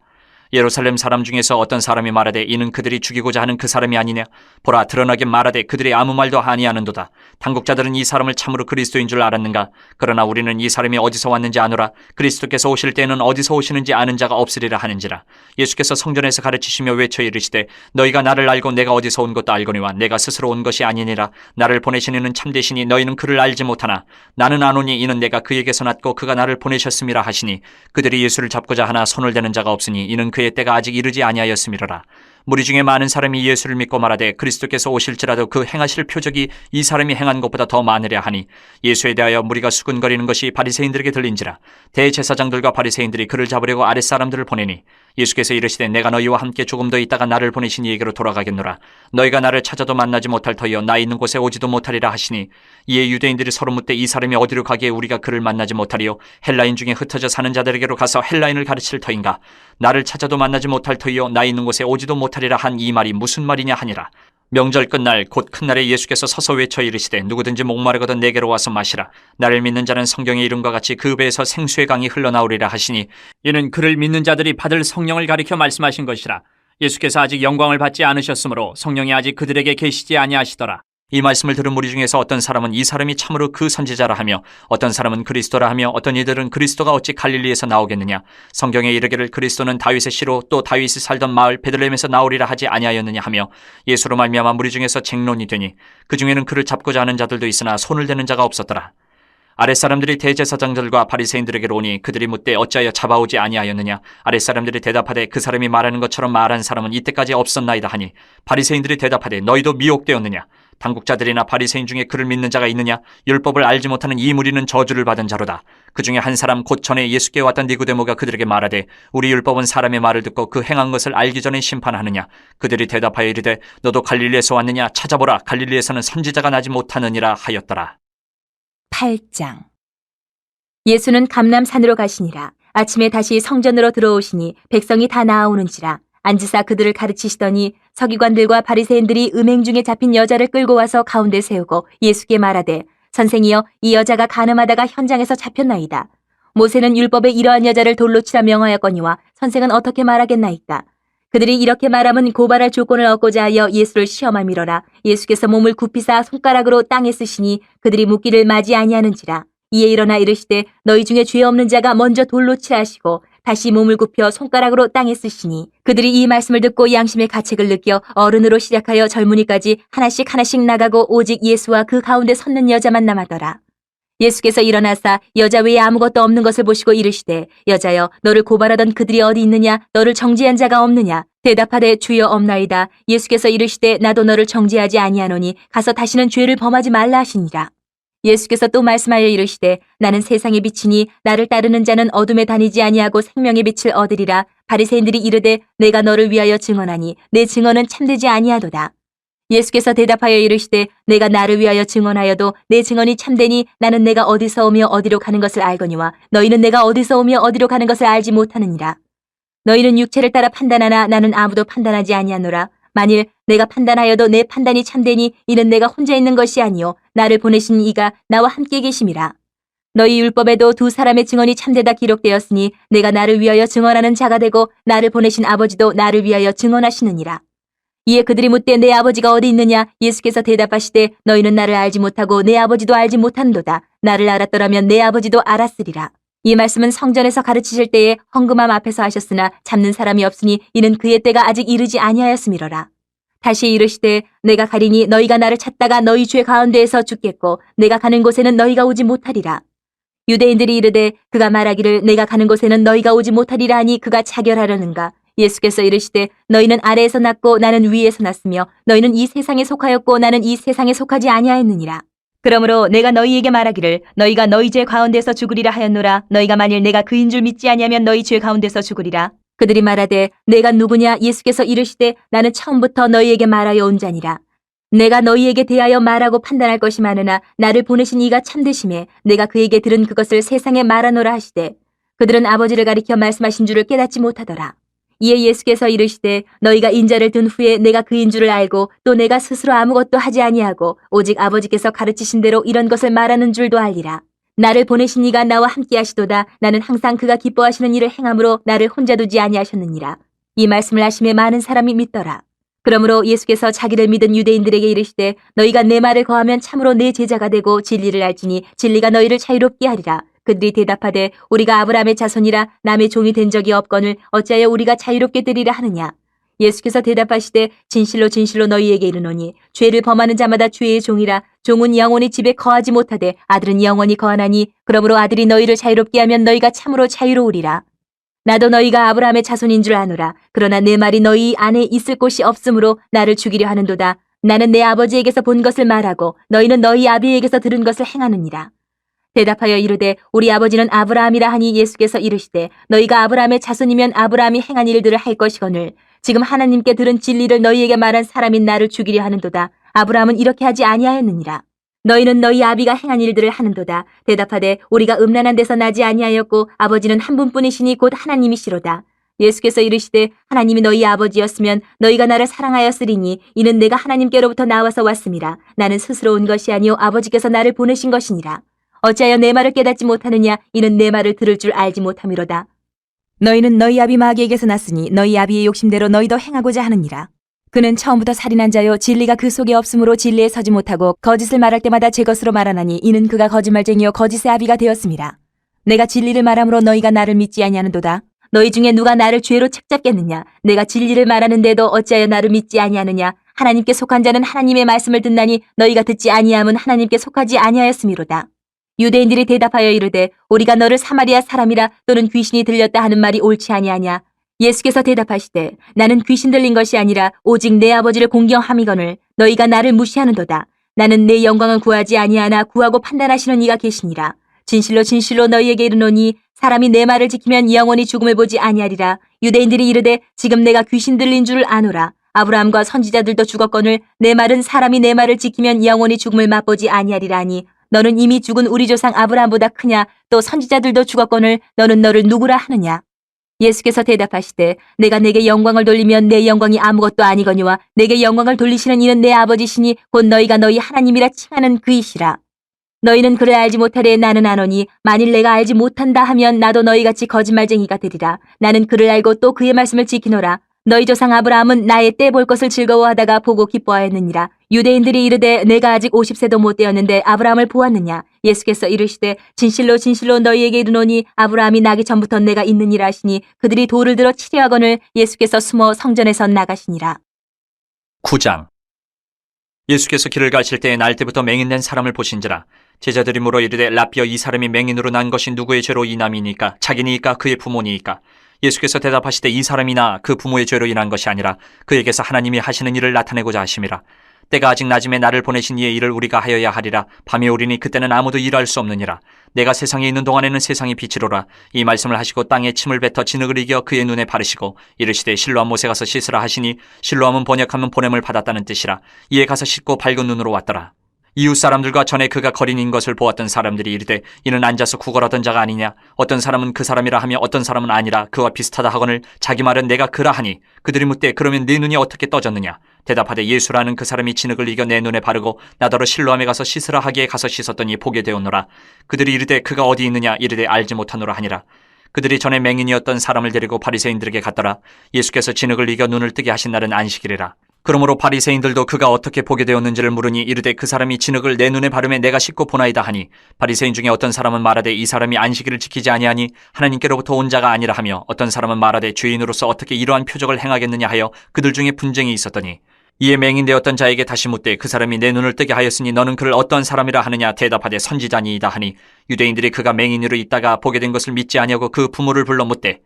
예루살렘 사람 중에서 어떤 사람이 말하되 이는 그들이 죽이고자 하는 그 사람이 아니냐? 보라 드러나게 말하되 그들이 아무 말도 아니하는도다. 당국자들은 이 사람을 참으로 그리스도인 줄 알았는가? 그러나 우리는 이 사람이 어디서 왔는지 아노라. 그리스도께서 오실 때에는 어디서 오시는지 아는 자가 없으리라 하는지라. 예수께서 성전에서 가르치시며 외쳐 이르시되 너희가 나를 알고 내가 어디서 온 것도 알거니와 내가 스스로 온 것이 아니니라. 나를 보내신 이는 참되시니 너희는 그를 알지 못하나 나는 아노니 이는 내가 그에게서 났고 그가 나를 보내셨음이라 하시니 그들이 예수를 잡고자 하나 손을 대는 자가 없으니 이는 그의 때가 아직 이르지 아니하였음이로라. 무리 중에 많은 사람이 예수를 믿고 말하되 그리스도께서 오실지라도 그 행하실 표적이 이 사람이 행한 것보다 더 많으랴 하니 예수에 대하여 무리가 수군거리는 것이 바리새인들에게 들린지라. 대제사장들과 바리새인들이 그를 잡으려고 아랫사람들을 보내니 예수께서 이르시되 내가 너희와 함께 조금 더 있다가 나를 보내신 이에게로 돌아가겠노라. 너희가 나를 찾아도 만나지 못할 터이요 나 있는 곳에 오지도 못하리라 하시니 이에 유대인들이 서로 묻되 이 사람이 어디로 가기에 우리가 그를 만나지 못하리요? 헬라인 중에 흩어져 사는 자들에게로 가서 헬라인을 가르칠 터인가? 나를 찾아도 만나지 못할 터이요 나 있는 곳에 오지도 못하리라 한 이 말이 무슨 말이냐 하니라. 명절 끝날 곧 큰 날에 예수께서 서서 외쳐 이르시되 누구든지 목마르거든 내게로 와서 마시라. 나를 믿는 자는 성경의 이름과 같이 그 배에서 생수의 강이 흘러나오리라 하시니 이는 그를 믿는 자들이 받을 성령을 가리켜 말씀하신 것이라. 예수께서 아직 영광을 받지 않으셨으므로 성령이 아직 그들에게 계시지 아니하시더라. 이 말씀을 들은 무리 중에서 어떤 사람은 이 사람이 참으로 그 선지자라 하며 어떤 사람은 그리스도라 하며 어떤 이들은 그리스도가 어찌 갈릴리에서 나오겠느냐? 성경에 이르기를 그리스도는 다윗의 씨로 또 다윗이 살던 마을 베들레헴에서 나오리라 하지 아니하였느냐 하며 예수로 말미암아 무리 중에서 쟁론이 되니 그 중에는 그를 잡고자 하는 자들도 있으나 손을 대는 자가 없었더라. 아랫사람들이 대제사장들과 바리새인들에게로 오니 그들이 묻되 어찌하여 잡아오지 아니하였느냐? 아랫사람들이 대답하되 그 사람이 말하는 것처럼 말한 사람은 이때까지 없었나이다 하니 바리새인들이 대답하되 너희도 미혹되었느냐? 당국자들이나 바리새인 중에 그를 믿는 자가 있느냐? 율법을 알지 못하는 이 무리는 저주를 받은 자로다. 그 중에 한 사람 곧 전에 예수께 왔던 니고데모가 그들에게 말하되 우리 율법은 사람의 말을 듣고 그 행한 것을 알기 전에 심판하느냐? 그들이 대답하여 이르되 너도 갈릴리에서 왔느냐? 찾아보라 갈릴리에서는 선지자가 나지 못하느니라 하였더라. 8장. 예수는 감람산으로 가시니라. 아침에 다시 성전으로 들어오시니 백성이 다 나아오는지라. 앉으사 그들을 가르치시더니 서기관들과 바리새인들이 음행 중에 잡힌 여자를 끌고 와서 가운데 세우고 예수께 말하되 선생이여 이 여자가 간음하다가 현장에서 잡혔나이다. 모세는 율법에 이러한 여자를 돌로 치라 명하였거니와 선생은 어떻게 말하겠나이까? 그들이 이렇게 말하면 고발할 조건을 얻고자 하여 예수를 시험함이로라. 예수께서 몸을 굽히사 손가락으로 땅에 쓰시니 그들이 묻기를 맞이 아니하는지라. 이에 일어나 이르시되 너희 중에 죄 없는 자가 먼저 돌로 치라 하시고 다시 몸을 굽혀 손가락으로 땅에 쓰시니 그들이 이 말씀을 듣고 양심의 가책을 느껴 어른으로 시작하여 젊은이까지 하나씩 나가고 오직 예수와 그 가운데 섰는 여자만 남았더라. 예수께서 일어나사 여자 외에 아무것도 없는 것을 보시고 이르시되 여자여 너를 고발하던 그들이 어디 있느냐? 너를 정죄한 자가 없느냐? 대답하되 주여 없나이다. 예수께서 이르시되 나도 너를 정죄하지 아니하노니 가서 다시는 죄를 범하지 말라 하시니라. 예수께서 또 말씀하여 이르시되 나는 세상의 빛이니 나를 따르는 자는 어둠에 다니지 아니하고 생명의 빛을 얻으리라. 바리새인들이 이르되 내가 너를 위하여 증언하니 내 증언은 참되지 아니하도다. 예수께서 대답하여 이르시되 내가 나를 위하여 증언하여도 내 증언이 참되니 나는 내가 어디서 오며 어디로 가는 것을 알거니와 너희는 내가 어디서 오며 어디로 가는 것을 알지 못하느니라. 너희는 육체를 따라 판단하나 나는 아무도 판단하지 아니하노라. 만일 내가 판단하여도 내 판단이 참되니 이는 내가 혼자 있는 것이 아니요 나를 보내신 이가 나와 함께 계심이라. 너희 율법에도 두 사람의 증언이 참되다 기록되었으니 내가 나를 위하여 증언하는 자가 되고 나를 보내신 아버지도 나를 위하여 증언하시느니라. 이에 그들이 묻되 내 아버지가 어디 있느냐? 예수께서 대답하시되 너희는 나를 알지 못하고 내 아버지도 알지 못한도다. 나를 알았더라면 내 아버지도 알았으리라. 이 말씀은 성전에서 가르치실 때에 헌금함 앞에서 하셨으나 잡는 사람이 없으니 이는 그의 때가 아직 이르지 아니하였음이로라. 다시 이르시되 내가 가리니 너희가 나를 찾다가 너희 죄 가운데에서 죽겠고 내가 가는 곳에는 너희가 오지 못하리라. 유대인들이 이르되 그가 말하기를 내가 가는 곳에는 너희가 오지 못하리라 하니 그가 차결하려는가? 예수께서 이르시되 너희는 아래에서 났고 나는 위에서 났으며 너희는 이 세상에 속하였고 나는 이 세상에 속하지 아니하였느니라. 그러므로 내가 너희에게 말하기를 너희가 너희 죄 가운데서 죽으리라 하였노라. 너희가 만일 내가 그인 줄 믿지 아니하면 너희 죄 가운데서 죽으리라. 그들이 말하되 내가 누구냐? 예수께서 이르시되 나는 처음부터 너희에게 말하여 온 자니라. 내가 너희에게 대하여 말하고 판단할 것이 많으나 나를 보내신 이가 참되심에 내가 그에게 들은 그것을 세상에 말하노라 하시되 그들은 아버지를 가리켜 말씀하신 줄을 깨닫지 못하더라. 이에 예수께서 이르시되 너희가 인자를 둔 후에 내가 그인 줄을 알고 또 내가 스스로 아무것도 하지 아니하고 오직 아버지께서 가르치신 대로 이런 것을 말하는 줄도 알리라. 나를 보내신 이가 나와 함께 하시도다. 나는 항상 그가 기뻐하시는 일을 행함으로 나를 혼자 두지 아니하셨느니라. 이 말씀을 하심에 많은 사람이 믿더라. 그러므로 예수께서 자기를 믿은 유대인들에게 이르시되 너희가 내 말을 거하면 참으로 내 제자가 되고 진리를 알지니 진리가 너희를 자유롭게 하리라. 그들이 대답하되 우리가 아브라함의 자손이라 남의 종이 된 적이 없거늘 어찌하여 우리가 자유롭게 되리라 하느냐. 예수께서 대답하시되 진실로 진실로 너희에게 이르노니 죄를 범하는 자마다 죄의 종이라. 종은 영원히 집에 거하지 못하되 아들은 영원히 거하나니 그러므로 아들이 너희를 자유롭게 하면 너희가 참으로 자유로우리라. 나도 너희가 아브라함의 자손인 줄 아노라. 그러나 내 말이 너희 안에 있을 곳이 없으므로 나를 죽이려 하는도다. 나는 내 아버지에게서 본 것을 말하고 너희는 너희 아비에게서 들은 것을 행하느니라. 대답하여 이르되 우리 아버지는 아브라함이라 하니 예수께서 이르시되 너희가 아브라함의 자손이면 아브라함이 행한 일들을 할 것이거늘 지금 하나님께 들은 진리를 너희에게 말한 사람인 나를 죽이려 하는도다. 아브라함은 이렇게 하지 아니하였느니라. 너희는 너희 아비가 행한 일들을 하는도다. 대답하되 우리가 음란한 데서 나지 아니하였고 아버지는 한 분뿐이시니 곧 하나님이시로다. 예수께서 이르시되 하나님이 너희 아버지였으면 너희가 나를 사랑하였으리니 이는 내가 하나님께로부터 나와서 왔음이라. 나는 스스로 온 것이 아니요 아버지께서 나를 보내신 것이니라. 어찌하여 내 말을 깨닫지 못하느냐? 이는 내 말을 들을 줄 알지 못함이로다. 너희는 너희 아비 마귀에게서 났으니 너희 아비의 욕심대로 너희도 행하고자 하느니라. 그는 처음부터 살인한 자요 진리가 그 속에 없으므로 진리에 서지 못하고 거짓을 말할 때마다 제 것으로 말하나니 이는 그가 거짓말쟁이요 거짓의 아비가 되었음이라. 내가 진리를 말함으로 너희가 나를 믿지 아니하는도다. 너희 중에 누가 나를 죄로 책잡겠느냐? 내가 진리를 말하는데도 어찌하여 나를 믿지 아니하느냐? 하나님께 속한 자는 하나님의 말씀을 듣나니 너희가 듣지 아니함은 하나님께 속하지 아니하였음이로다. 유대인들이 대답하여 이르되 우리가 너를 사마리아 사람이라 또는 귀신이 들렸다 하는 말이 옳지 아니하냐. 예수께서 대답하시되 나는 귀신 들린 것이 아니라 오직 내 아버지를 공경함이거늘 너희가 나를 무시하는도다. 나는 내 영광을 구하지 아니하나 구하고 판단하시는 이가 계시니라. 진실로 진실로 너희에게 이르노니 사람이 내 말을 지키면 영원히 죽음을 보지 아니하리라. 유대인들이 이르되 지금 내가 귀신 들린 줄을 아노라. 아브라함과 선지자들도 죽었거늘 내 말은 사람이 내 말을 지키면 영원히 죽음을 맛보지 아니하리라 하니 너는 이미 죽은 우리 조상 아브라함보다 크냐? 또 선지자들도 죽었거늘 너는 너를 누구라 하느냐? 예수께서 대답하시되 내가 내게 영광을 돌리면 내 영광이 아무것도 아니거니와 내게 영광을 돌리시는 이는 내 아버지시니 곧 너희가 너희 하나님이라 칭하는 그이시라. 너희는 그를 알지 못하되 나는 아노니 만일 내가 알지 못한다 하면 나도 너희같이 거짓말쟁이가 되리라. 나는 그를 알고 또 그의 말씀을 지키노라. 너희 조상 아브라함은 나의 때 볼 것을 즐거워하다가 보고 기뻐하였느니라. 유대인들이 이르되 내가 아직 50세도 못 되었는데 아브라함을 보았느냐? 예수께서 이르시되 진실로 진실로 너희에게 이르노니 아브라함이 나기 전부터 내가 있느니라 하시니 그들이 돌을 들어 치려 하거늘 예수께서 숨어 성전에서 나가시니라. 9장. 예수께서 길을 가실 때에 날 때부터 맹인된 사람을 보신지라. 제자들이 물어 이르되 라삐어 이 사람이 맹인으로 난 것이 누구의 죄로 인함이니까? 자기니까 그의 부모니이까? 예수께서 대답하시되 이 사람이나 그 부모의 죄로 인한 것이 아니라 그에게서 하나님이 하시는 일을 나타내고자 하심이라. 때가 아직 낮음에 나를 보내신 이의 일을 우리가 하여야 하리라. 밤이 오리니 그때는 아무도 일할 수 없느니라. 내가 세상에 있는 동안에는 세상이 빛이로라. 이 말씀을 하시고 땅에 침을 뱉어 진흙을 이겨 그의 눈에 바르시고 이르시되 실로암 못에 가서 씻으라 하시니 실로암은 번역하면 보냄을 받았다는 뜻이라. 이에 가서 씻고 밝은 눈으로 왔더라. 이웃 사람들과 전에 그가 거린인 것을 보았던 사람들이 이르되 이는 앉아서 구걸하던 자가 아니냐? 어떤 사람은 그 사람이라 하며 어떤 사람은 아니라 그와 비슷하다 하거늘 자기 말은 내가 그라 하니 그들이 묻되 그러면 네 눈이 어떻게 떠졌느냐? 대답하되 예수라는 그 사람이 진흙을 이겨 내 눈에 바르고 나더러 실로암에 가서 씻으라 하기에 가서 씻었더니 보게 되었노라. 그들이 이르되 그가 어디 있느냐? 이르되 알지 못하노라 하니라. 그들이 전에 맹인이었던 사람을 데리고 바리새인들에게 갔더라. 예수께서 진흙을 이겨 눈을 뜨게 하신 날은 안식일이라. 그러므로 바리새인들도 그가 어떻게 보게 되었는지를 물으니 이르되 그 사람이 진흙을 내 눈에 바르매 내가 씻고 보나이다 하니 바리새인 중에 어떤 사람은 말하되 이 사람이 안식일을 지키지 아니하니 하나님께로부터 온 자가 아니라 하며 어떤 사람은 말하되 죄인으로서 어떻게 이러한 표적을 행하겠느냐 하여 그들 중에 분쟁이 있었더니 이에 맹인되었던 자에게 다시 묻되 그 사람이 내 눈을 뜨게 하였으니 너는 그를 어떠한 사람이라 하느냐? 대답하되 선지자니이다 하니 유대인들이 그가 맹인으로 있다가 보게 된 것을 믿지 아니하고 그 부모를 불러 묻되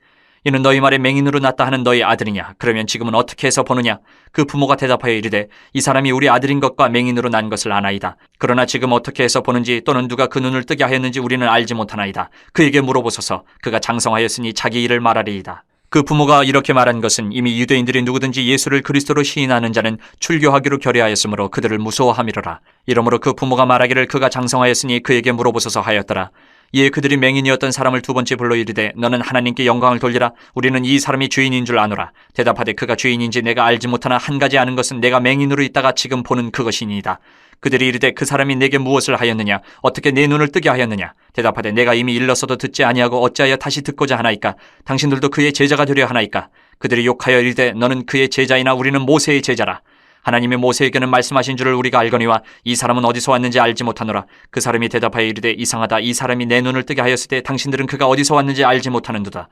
이는 너희 말에 맹인으로 났다 하는 너희 아들이냐? 그러면 지금은 어떻게 해서 보느냐? 그 부모가 대답하여 이르되 이 사람이 우리 아들인 것과 맹인으로 난 것을 아나이다. 그러나 지금 어떻게 해서 보는지 또는 누가 그 눈을 뜨게 하였는지 우리는 알지 못하나이다. 그에게 물어보소서. 그가 장성하였으니 자기 일을 말하리이다. 그 부모가 이렇게 말한 것은 이미 유대인들이 누구든지 예수를 그리스도로 시인하는 자는 출교하기로 결의하였으므로 그들을 무서워함이로라. 이러므로 그 부모가 말하기를 그가 장성하였으니 그에게 물어보소서 하였더라. 이에 그들이 맹인이었던 사람을 두 번째 불러 이르되 너는 하나님께 영광을 돌리라. 우리는 이 사람이 죄인인 줄 아노라. 대답하되 그가 죄인인지 내가 알지 못하나 한 가지 아는 것은 내가 맹인으로 있다가 지금 보는 그것이니이다. 그들이 이르되 그 사람이 내게 무엇을 하였느냐? 어떻게 내 눈을 뜨게 하였느냐? 대답하되 내가 이미 일렀어도 듣지 아니하고 어찌하여 다시 듣고자 하나이까? 당신들도 그의 제자가 되려 하나이까? 그들이 욕하여 이르되 너는 그의 제자이나 우리는 모세의 제자라. 하나님이 모세에게는 말씀하신 줄을 우리가 알거니와 이 사람은 어디서 왔는지 알지 못하노라. 그 사람이 대답하여 이르되 이상하다. 이 사람이 내 눈을 뜨게 하였을 때 당신들은 그가 어디서 왔는지 알지 못하는도다.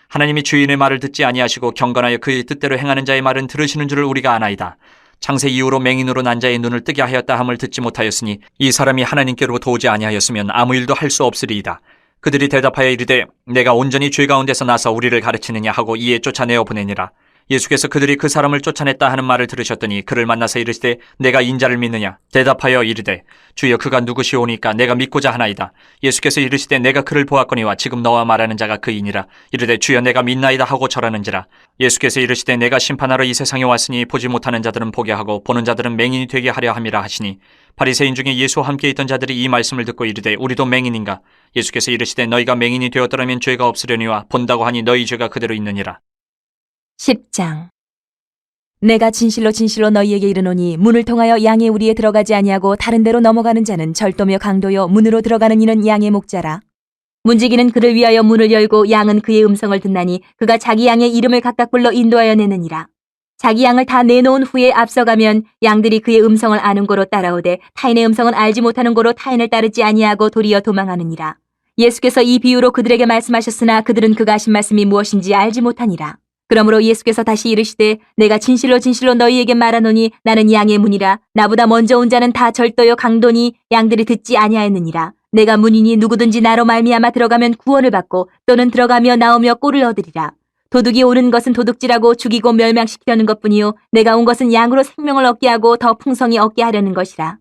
하나님이 주인의 말을 듣지 아니하시고 경건하여 그의 뜻대로 행하는 자의 말은 들으시는 줄을 우리가 아나이다. 창세 이후로 맹인으로 난 자의 눈을 뜨게 하였다 함을 듣지 못하였으니 이 사람이 하나님께로부터 오지 아니하였으면 아무 일도 할 수 없으리이다. 그들이 대답하여 이르되 내가 온전히 죄 가운데서 나서 우리를 가르치느냐 하고 이에 쫓아내어 보내니라. 예수께서 그들이 그 사람을 쫓아냈다 하는 말을 들으셨더니 그를 만나서 이르시되 내가 인자를 믿느냐? 대답하여 이르되 주여 그가 누구시오니까 내가 믿고자 하나이다. 예수께서 이르시되 내가 그를 보았거니와 지금 너와 말하는 자가 그이니라. 이르되 주여 내가 믿나이다 하고 절하는지라. 예수께서 이르시되 내가 심판하러 이 세상에 왔으니 보지 못하는 자들은 보게 하고 보는 자들은 맹인이 되게 하려 함이라 하시니 바리새인 중에 예수와 함께 있던 자들이 이 말씀을 듣고 이르되 우리도 맹인인가? 예수께서 이르시되 너희가 맹인이 되었더라면 죄가 없으려니와 본다고 하니 너희 죄가 그대로 있느니라. 10장. 내가 진실로 진실로 너희에게 이르노니 문을 통하여 양의 우리에 들어가지 아니하고 다른 데로 넘어가는 자는 절도며 강도요 문으로 들어가는 이는 양의 목자라. 문지기는 그를 위하여 문을 열고 양은 그의 음성을 듣나니 그가 자기 양의 이름을 각각 불러 인도하여 내느니라. 자기 양을 다 내놓은 후에 앞서가면 양들이 그의 음성을 아는 고로 따라오되 타인의 음성은 알지 못하는 고로 타인을 따르지 아니하고 도리어 도망하느니라. 예수께서 이 비유로 그들에게 말씀하셨으나 그들은 그가 하신 말씀이 무엇인지 알지 못하니라. 그러므로 예수께서 다시 이르시되 내가 진실로 진실로 너희에게 말하노니 나는 양의 문이라. 나보다 먼저 온 자는 다 절도요 강도니 양들이 듣지 아니하였느니라. 내가 문이니 누구든지 나로 말미암아 들어가면 구원을 받고 또는 들어가며 나오며 꼴을 얻으리라. 도둑이 오는 것은 도둑질하고 죽이고 멸망시키려는 것뿐이요 내가 온 것은 양으로 생명을 얻게 하고 더 풍성히 얻게 하려는 것이라.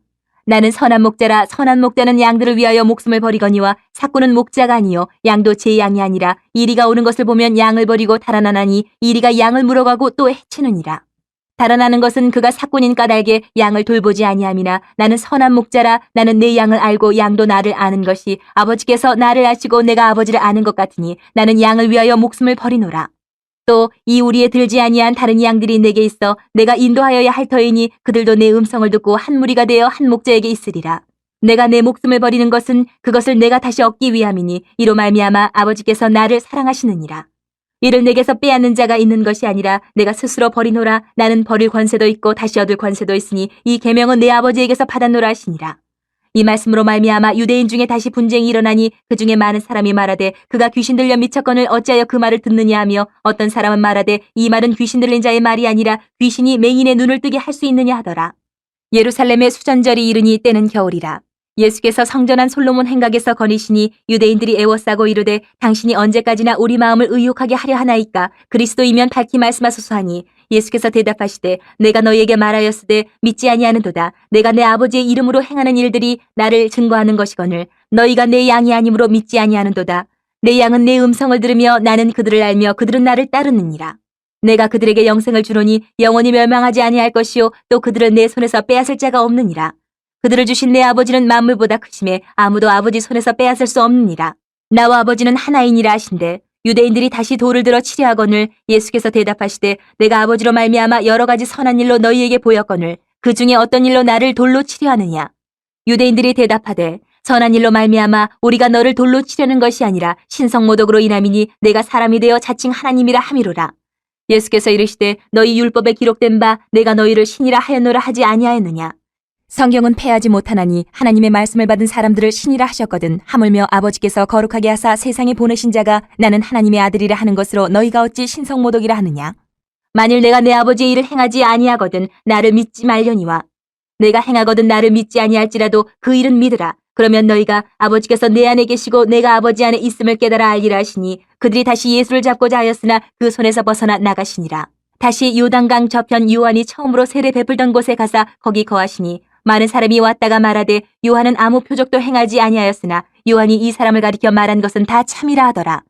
나는 선한 목자라. 선한 목자는 양들을 위하여 목숨을 버리거니와 삭구는 목자가 아니요 양도 제 양이 아니라 이리가 오는 것을 보면 양을 버리고 달아나나니 이리가 양을 물어가고 또 해치느니라. 달아나는 것은 그가 삭군인 까닭에 양을 돌보지 아니함이나 나는 선한 목자라. 나는 내 양을 알고 양도 나를 아는 것이 아버지께서 나를 아시고 내가 아버지를 아는 것 같으니 나는 양을 위하여 목숨을 버리노라. 또 이 우리에 들지 아니한 다른 양들이 내게 있어 내가 인도하여야 할 터이니 그들도 내 음성을 듣고 한 무리가 되어 한 목자에게 있으리라. 내가 내 목숨을 버리는 것은 그것을 내가 다시 얻기 위함이니 이로 말미암아 아버지께서 나를 사랑하시느니라. 이를 내게서 빼앗는 자가 있는 것이 아니라 내가 스스로 버리노라. 나는 버릴 권세도 있고 다시 얻을 권세도 있으니 이 계명은 내 아버지에게서 받았노라 하시니라. 이 말씀으로 말미암아 유대인 중에 다시 분쟁이 일어나니 그 중에 많은 사람이 말하되 그가 귀신 들려 미쳤거늘 어찌하여 그 말을 듣느냐 하며 어떤 사람은 말하되 이 말은 귀신 들린 자의 말이 아니라 귀신이 맹인의 눈을 뜨게 할 수 있느냐 하더라. 예루살렘의 수전절이 이르니 때는 겨울이라. 예수께서 성전한 솔로몬 행각에서 거니시니 유대인들이 애워싸고 이르되 당신이 언제까지나 우리 마음을 의욕하게 하려 하나이까? 그리스도이면 밝히 말씀하소서 하니 예수께서 대답하시되 내가 너희에게 말하였으되 믿지 아니하는도다. 내가 내 아버지의 이름으로 행하는 일들이 나를 증거하는 것이거늘 너희가 내 양이 아니므로 믿지 아니하는도다. 내 양은 내 음성을 들으며 나는 그들을 알며 그들은 나를 따르느니라. 내가 그들에게 영생을 주노니 영원히 멸망하지 아니할 것이요 또 그들을 내 손에서 빼앗을 자가 없느니라. 그들을 주신 내 아버지는 만물보다 크심에 아무도 아버지 손에서 빼앗을 수 없느니라. 나와 아버지는 하나이니라 하신대 유대인들이 다시 돌을 들어 치려 하거늘 예수께서 대답하시되 내가 아버지로 말미암아 여러 가지 선한 일로 너희에게 보였거늘 그 중에 어떤 일로 나를 돌로 치려 하느냐. 유대인들이 대답하되 선한 일로 말미암아 우리가 너를 돌로 치려는 것이 아니라 신성모독으로 인함이니 내가 사람이 되어 자칭 하나님이라 함이로라. 예수께서 이르시되 너희 율법에 기록된 바 내가 너희를 신이라 하였노라 하지 아니하였느냐. 성경은 패하지 못하나니 하나님의 말씀을 받은 사람들을 신이라 하셨거든 하물며 아버지께서 거룩하게 하사 세상에 보내신 자가 나는 하나님의 아들이라 하는 것으로 너희가 어찌 신성모독이라 하느냐. 만일 내가 내 아버지의 일을 행하지 아니하거든 나를 믿지 말려니와 내가 행하거든 나를 믿지 아니할지라도 그 일은 믿으라. 그러면 너희가 아버지께서 내 안에 계시고 내가 아버지 안에 있음을 깨달아 알리라 하시니 그들이 다시 예수를 잡고자 하였으나 그 손에서 벗어나 나가시니라. 다시 요단강 저편 요한이 처음으로 세례 베풀던 곳에 가사 거기 거하시니 많은 사람이 왔다가 말하되 요한은 아무 표적도 행하지 아니하였으나 요한이 이 사람을 가리켜 말한 것은 다 참이라 하더라.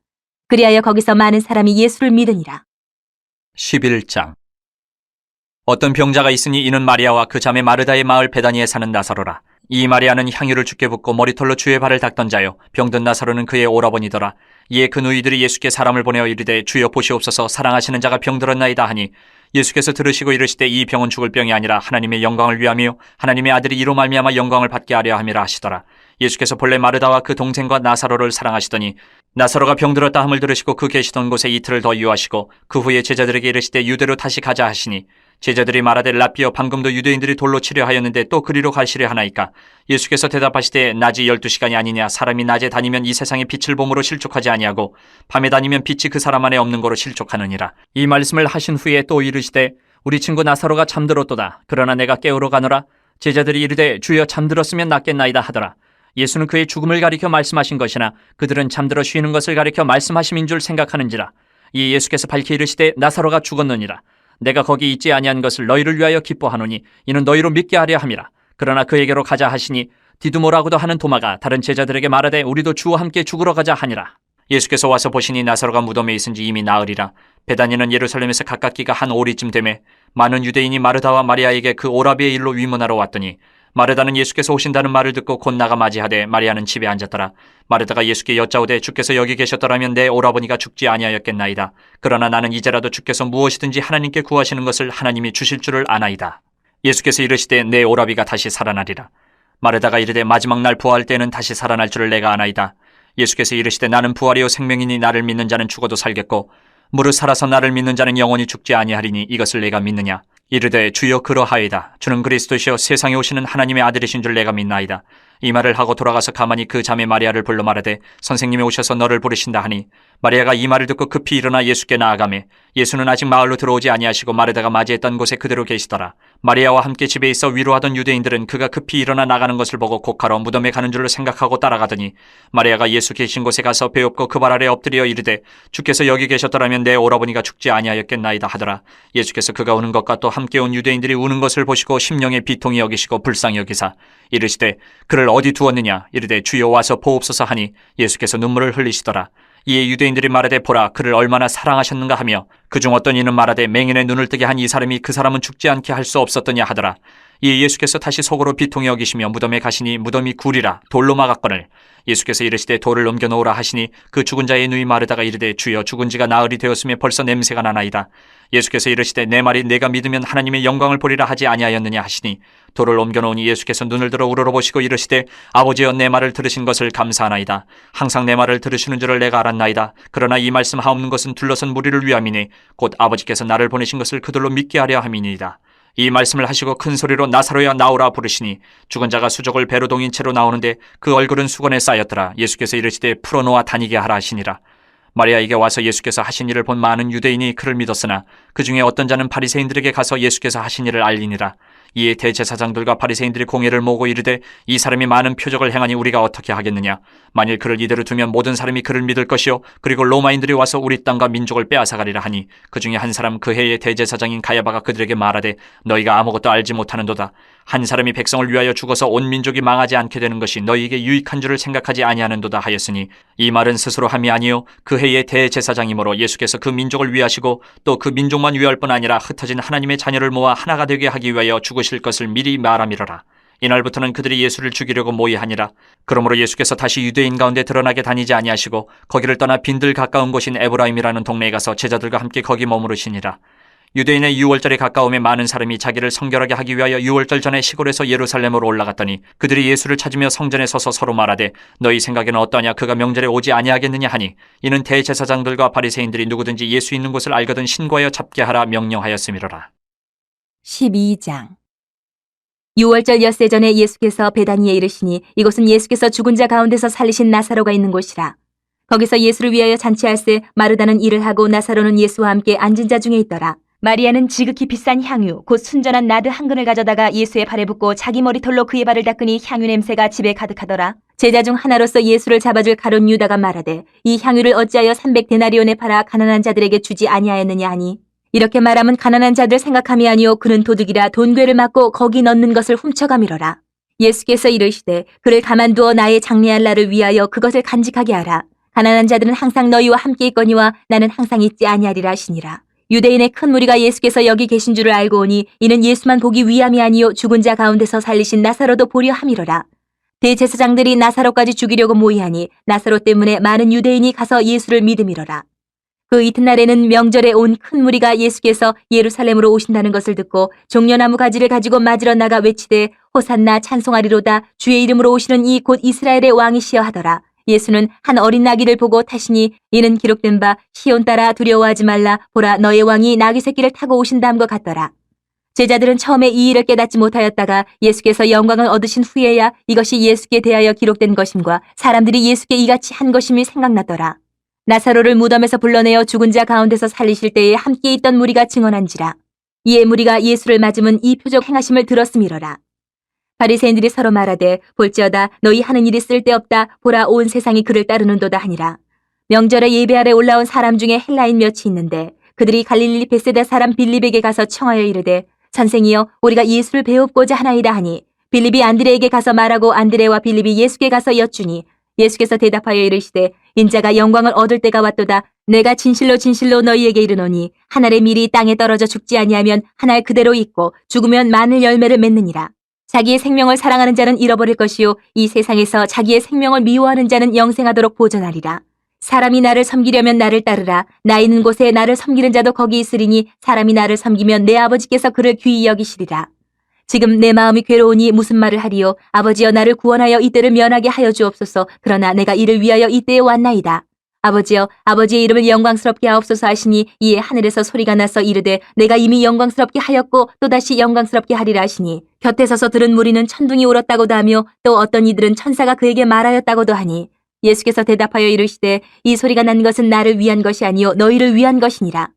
그리하여 거기서 많은 사람이 예수를 믿으니라. 11장. 어떤 병자가 있으니 이는 마리아와 그 자매 마르다의 마을 베다니에 사는 나사로라. 이 마리아는 향유를 주께 붓고 머리털로 주의 발을 닦던 자요, 병든 나사로는 그의 오라버니더라. 이에 그 누이들이 예수께 사람을 보내어 이르되 주여 보시옵소서, 사랑하시는 자가 병들었나이다 하니, 예수께서 들으시고 이르시되 이 병은 죽을 병이 아니라 하나님의 영광을 위함이요 하나님의 아들이 이로 말미암아 영광을 받게 하려 함이라 하시더라. 예수께서 본래 마르다와 그 동생과 나사로를 사랑하시더니 나사로가 병들었다 함을 들으시고 그 계시던 곳에 이틀을 더 유하시고 그 후에 제자들에게 이르시되 유대로 다시 가자 하시니, 제자들이 말하되 랍비여, 방금도 유대인들이 돌로 치려 하였는데 또 그리로 가시려 하나이까? 예수께서 대답하시되 낮이 12시간이 아니냐? 사람이 낮에 다니면 이 세상의 빛을 봄으로 실족하지 아니하고 밤에 다니면 빛이 그 사람 안에 없는 거로 실족하느니라. 이 말씀을 하신 후에 또 이르시되 우리 친구 나사로가 잠들었도다. 그러나 내가 깨우러 가노라. 제자들이 이르되 주여, 잠들었으면 낫겠나이다 하더라. 예수는 그의 죽음을 가리켜 말씀하신 것이나 그들은 잠들어 쉬는 것을 가리켜 말씀하심인 줄 생각하는지라. 이에 예수께서 밝히 이르시되 나사로가 죽었느니라. 내가 거기 있지 아니한 것을 너희를 위하여 기뻐하노니 이는 너희로 믿게 하려 함이라. 그러나 그에게로 가자 하시니 디두모라고도 하는 도마가 다른 제자들에게 말하되 우리도 주와 함께 죽으러 가자 하니라. 예수께서 와서 보시니 나사로가 무덤에 있은지 이미 나으리라. 베다니는 예루살렘에서 가깝기가 한 오리쯤 되매 많은 유대인이 마르다와 마리아에게 그 오라비의 일로 위문하러 왔더니, 마르다는 예수께서 오신다는 말을 듣고 곧 나가 맞이하되 마리아는 집에 앉았더라. 마르다가 예수께 여짜오되 주께서 여기 계셨더라면 내 오라버니가 죽지 아니하였겠나이다. 그러나 나는 이제라도 주께서 무엇이든지 하나님께 구하시는 것을 하나님이 주실 줄을 아나이다. 예수께서 이르시되 내 오라비가 다시 살아나리라. 마르다가 이르되 마지막 날 부활 때는 다시 살아날 줄을 내가 아나이다. 예수께서 이르시되 나는 부활이요 생명이니 나를 믿는 자는 죽어도 살겠고 무릇 살아서 나를 믿는 자는 영원히 죽지 아니하리니 이것을 내가 믿느냐? 이르되 주여 그러하이다. 주는 그리스도시요 세상에 오시는 하나님의 아들이신 줄 내가 믿나이다. 이 말을 하고 돌아가서 가만히 그 자매 마리아를 불러 말하되 선생님이 오셔서 너를 부르신다 하니, 마리아가 이 말을 듣고 급히 일어나 예수께 나아가매 예수는 아직 마을로 들어오지 아니하시고 마르다가 맞이했던 곳에 그대로 계시더라. 마리아와 함께 집에 있어 위로하던 유대인들은 그가 급히 일어나 나가는 것을 보고 곡하러 무덤에 가는 줄로 생각하고 따라가더니, 마리아가 예수 계신 곳에 가서 배엎고 그 발 아래 엎드려 이르되 주께서 여기 계셨더라면 내 오라버니가 죽지 아니하였겠나이다 하더라. 예수께서 그가 우는 것과 또 함께 온 유대인들이 우는 것을 보시고 심령의 비통이 여기시고 불쌍히 여기사 이르시되 그를 어디 두었느냐? 이르되 주여 와서 보옵소서 하니 예수께서 눈물을 흘리시더라. 이에 유대인들이 말하되 보라, 그를 얼마나 사랑하셨는가 하며 그중 어떤 이는 말하되 맹인의 눈을 뜨게 한 이 사람이 그 사람은 죽지 않게 할 수 없었더냐 하더라. 이에 예수께서 다시 속으로 비통히 여기시며 무덤에 가시니 무덤이 굴이라 돌로 막았거늘 예수께서 이르시되 돌을 옮겨 놓으라 하시니 그 죽은 자의 누이 마르다가 이르되 주여, 죽은 지가 나흘이 되었으며 벌써 냄새가 나나이다. 예수께서 이르시되 내 말이 내가 믿으면 하나님의 영광을 보리라 하지 아니하였느냐 하시니 돌을 옮겨 놓으니 예수께서 눈을 들어 우러러보시고 이르시되 아버지여, 내 말을 들으신 것을 감사하나이다. 항상 내 말을 들으시는 줄을 내가 알았나이다. 그러나 이 말씀 하옵는 것은 둘러선 무리를 위함이니 곧 아버지께서 나를 보내신 것을 그들로 믿게 하려 함이니이다. 이 말씀을 하시고 큰 소리로 나사로야 나오라 부르시니 죽은 자가 수족을 배로 동인 채로 나오는데 그 얼굴은 수건에 쌓였더라. 예수께서 이르시되 풀어놓아 다니게 하라 하시니라. 마리아에게 와서 예수께서 하신 일을 본 많은 유대인이 그를 믿었으나 그 중에 어떤 자는 바리새인들에게 가서 예수께서 하신 일을 알리니라. 이에 대제사장들과 바리새인들이 공회를 모으고 이르되 이 사람이 많은 표적을 행하니 우리가 어떻게 하겠느냐? 만일 그를 이대로 두면 모든 사람이 그를 믿을 것이요 그리고 로마인들이 와서 우리 땅과 민족을 빼앗아가리라 하니, 그 중에 한 사람 그 해의 대제사장인 가야바가 그들에게 말하되 너희가 아무것도 알지 못하는도다. 한 사람이 백성을 위하여 죽어서 온 민족이 망하지 않게 되는 것이 너희에게 유익한 줄을 생각하지 아니하는도다 하였으니, 이 말은 스스로 함이 아니요 그 해의 대제사장이므로 예수께서 그 민족을 위하시고 또 그 민족만 위할 뿐 아니라 흩어진 하나님의 자녀를 모아 하나가 되게 하기 위하여 죽으실 것을 미리 말함이로라. 이날부터는 그들이 예수를 죽이려고 모의하니라. 그러므로 예수께서 다시 유대인 가운데 드러나게 다니지 아니하시고 거기를 떠나 빈들 가까운 곳인 에브라임이라는 동네에 가서 제자들과 함께 거기 머무르시니라. 유대인의 유월절에 가까움에 많은 사람이 자기를 성결하게 하기 위하여 유월절 전에 시골에서 예루살렘으로 올라갔더니 그들이 예수를 찾으며 성전에 서서 서로 말하되 너희 생각에는 어떠냐? 그가 명절에 오지 아니하겠느냐 하니, 이는 대제사장들과 바리새인들이 누구든지 예수 있는 곳을 알거든 신고하여 잡게 하라 명령하였음이로라. 12장. 유월절 엿새 전에 예수께서 베다니에 이르시니 이곳은 예수께서 죽은 자 가운데서 살리신 나사로가 있는 곳이라. 거기서 예수를 위하여 잔치할새 마르다는 일을 하고 나사로는 예수와 함께 앉은 자 중에 있더라. 마리아는 지극히 비싼 향유 곧 순전한 나드 한 근을 가져다가 예수의 발에 붓고 자기 머리털로 그의 발을 닦으니 향유 냄새가 집에 가득하더라. 제자 중 하나로서 예수를 잡아줄 가룟 유다가 말하되 이 향유를 어찌하여 300데나리온에 팔아 가난한 자들에게 주지 아니하였느냐 하니, 이렇게 말하면 가난한 자들 생각함이 아니요 그는 도둑이라 돈괴를 맞고 거기 넣는 것을 훔쳐가미러라. 예수께서 이르시되 그를 가만두어 나의 장례할 날을 위하여 그것을 간직하게 하라. 가난한 자들은 항상 너희와 함께 있거니와 나는 항상 있지 아니하리라 하시니라. 유대인의 큰 무리가 예수께서 여기 계신 줄을 알고 오니 이는 예수만 보기 위함이 아니요 죽은 자 가운데서 살리신 나사로도 보려 함이로라. 대제사장들이 나사로까지 죽이려고 모의하니 나사로 때문에 많은 유대인이 가서 예수를 믿음이로라. 그 이튿날에는 명절에 온 큰 무리가 예수께서 예루살렘으로 오신다는 것을 듣고 종려나무 가지를 가지고 맞으러 나가 외치되 호산나 찬송하리로다 주의 이름으로 오시는 이 곧 이스라엘의 왕이시여 하더라. 예수는 한 어린 나귀를 보고 타시니 이는 기록된 바 시온 따라 두려워하지 말라 보라 너의 왕이 나귀 새끼를 타고 오신다함과 같더라. 제자들은 처음에 이 일을 깨닫지 못하였다가 예수께서 영광을 얻으신 후에야 이것이 예수께 대하여 기록된 것임과 사람들이 예수께 이같이 한 것임이 생각났더라. 나사로를 무덤에서 불러내어 죽은 자 가운데서 살리실 때에 함께 있던 무리가 증언한지라. 이에 무리가 예수를 맞으면 이 표적 행하심을 들었음이로라. 바리새인들이 서로 말하되 볼지어다 너희 하는 일이 쓸데없다 보라 온 세상이 그를 따르는도다 하니라. 명절에 예배하러 올라온 사람 중에 헬라인 몇이 있는데 그들이 갈릴리 베세다 사람 빌립에게 가서 청하여 이르되 선생이여 우리가 예수를 배웁고자 하나이다 하니 빌립이 안드레에게 가서 말하고 안드레와 빌립이 예수께 가서 여쭈니 예수께서 대답하여 이르시되 인자가 영광을 얻을 때가 왔도다. 내가 진실로 진실로 너희에게 이르노니 한 알의 밀이 땅에 떨어져 죽지 아니하면 한 알 그대로 있고 죽으면 많은 열매를 맺느니라. 자기의 생명을 사랑하는 자는 잃어버릴 것이요 이 세상에서 자기의 생명을 미워하는 자는 영생하도록 보존하리라. 사람이 나를 섬기려면 나를 따르라. 나 있는 곳에 나를 섬기는 자도 거기 있으리니 사람이 나를 섬기면 내 아버지께서 그를 귀히 여기시리라. 지금 내 마음이 괴로우니 무슨 말을 하리요. 아버지여 나를 구원하여 이때를 면하게 하여 주옵소서. 그러나 내가 이를 위하여 이때에 왔나이다. 아버지여 아버지의 이름을 영광스럽게 하옵소서 하시니 이에 하늘에서 소리가 나서 이르되 내가 이미 영광스럽게 하였고 또다시 영광스럽게 하리라 하시니 곁에 서서 들은 무리는 천둥이 울었다고도 하며 또 어떤 이들은 천사가 그에게 말하였다고도 하니 예수께서 대답하여 이르시되 이 소리가 난 것은 나를 위한 것이 아니요 너희를 위한 것이니라.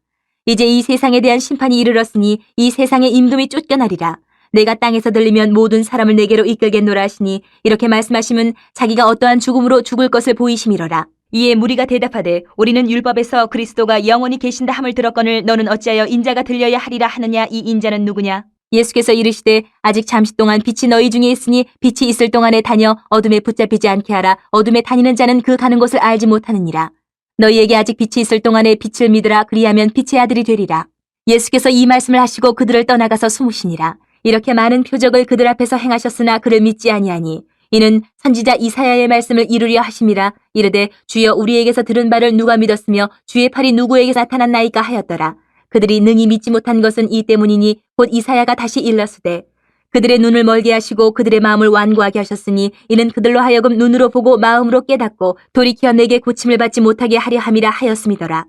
이제 이 세상에 대한 심판이 이르렀으니 이 세상의 임금이 쫓겨나리라. 내가 땅에서 들리면 모든 사람을 내게로 이끌겠노라 하시니 이렇게 말씀하시면 자기가 어떠한 죽음으로 죽을 것을 보이심이로라. 이에 무리가 대답하되 우리는 율법에서 그리스도가 영원히 계신다 함을 들었거늘 너는 어찌하여 인자가 들려야 하리라 하느냐. 이 인자는 누구냐. 예수께서 이르시되 아직 잠시 동안 빛이 너희 중에 있으니 빛이 있을 동안에 다녀 어둠에 붙잡히지 않게 하라. 어둠에 다니는 자는 그 가는 곳을 알지 못하느니라. 너희에게 아직 빛이 있을 동안에 빛을 믿으라. 그리하면 빛의 아들이 되리라. 예수께서 이 말씀을 하시고 그들을 떠나가서 숨으시니라. 이렇게 많은 표적을 그들 앞에서 행하셨으나 그를 믿지 아니하니 이는 선지자 이사야의 말씀을 이루려 하심이라. 이르되 주여 우리에게서 들은 바를 누가 믿었으며 주의 팔이 누구에게 나타났나이까 하였더라. 그들이 능히 믿지 못한 것은 이 때문이니 곧 이사야가 다시 일렀으되 그들의 눈을 멀게 하시고 그들의 마음을 완고하게 하셨으니 이는 그들로 하여금 눈으로 보고 마음으로 깨닫고 돌이켜 내게 고침을 받지 못하게 하려 함이라 하였음이더라.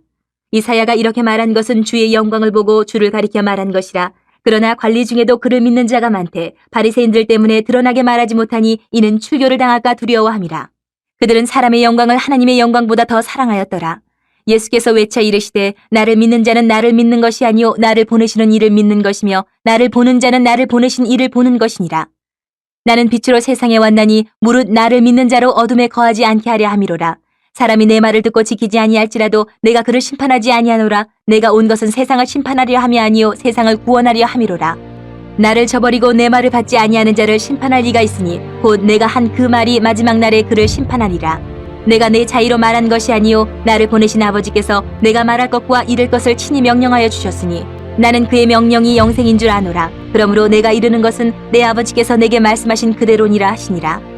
이사야가 이렇게 말한 것은 주의 영광을 보고 주를 가리켜 말한 것이라. 그러나 관리 중에도 그를 믿는 자가 많되 바리새인들 때문에 드러나게 말하지 못하니 이는 출교를 당할까 두려워함이라. 그들은 사람의 영광을 하나님의 영광보다 더 사랑하였더라. 예수께서 외쳐 이르시되 나를 믿는 자는 나를 믿는 것이 아니요 나를 보내시는 이를 믿는 것이며 나를 보는 자는 나를 보내신 이를 보는 것이니라. 나는 빛으로 세상에 왔나니 무릇 나를 믿는 자로 어둠에 거하지 않게 하려 함이로라. 사람이 내 말을 듣고 지키지 아니할지라도 내가 그를 심판하지 아니하노라. 내가 온 것은 세상을 심판하려 함이 아니요 세상을 구원하려 함이로라. 나를 저버리고 내 말을 받지 아니하는 자를 심판할 이가 있으니 곧 내가 한 그 말이 마지막 날에 그를 심판하리라. 내가 내 자의로 말한 것이 아니요 나를 보내신 아버지께서 내가 말할 것과 이를 것을 친히 명령하여 주셨으니 나는 그의 명령이 영생인 줄 아노라. 그러므로 내가 이르는 것은 내 아버지께서 내게 말씀하신 그대로니라 하시니라.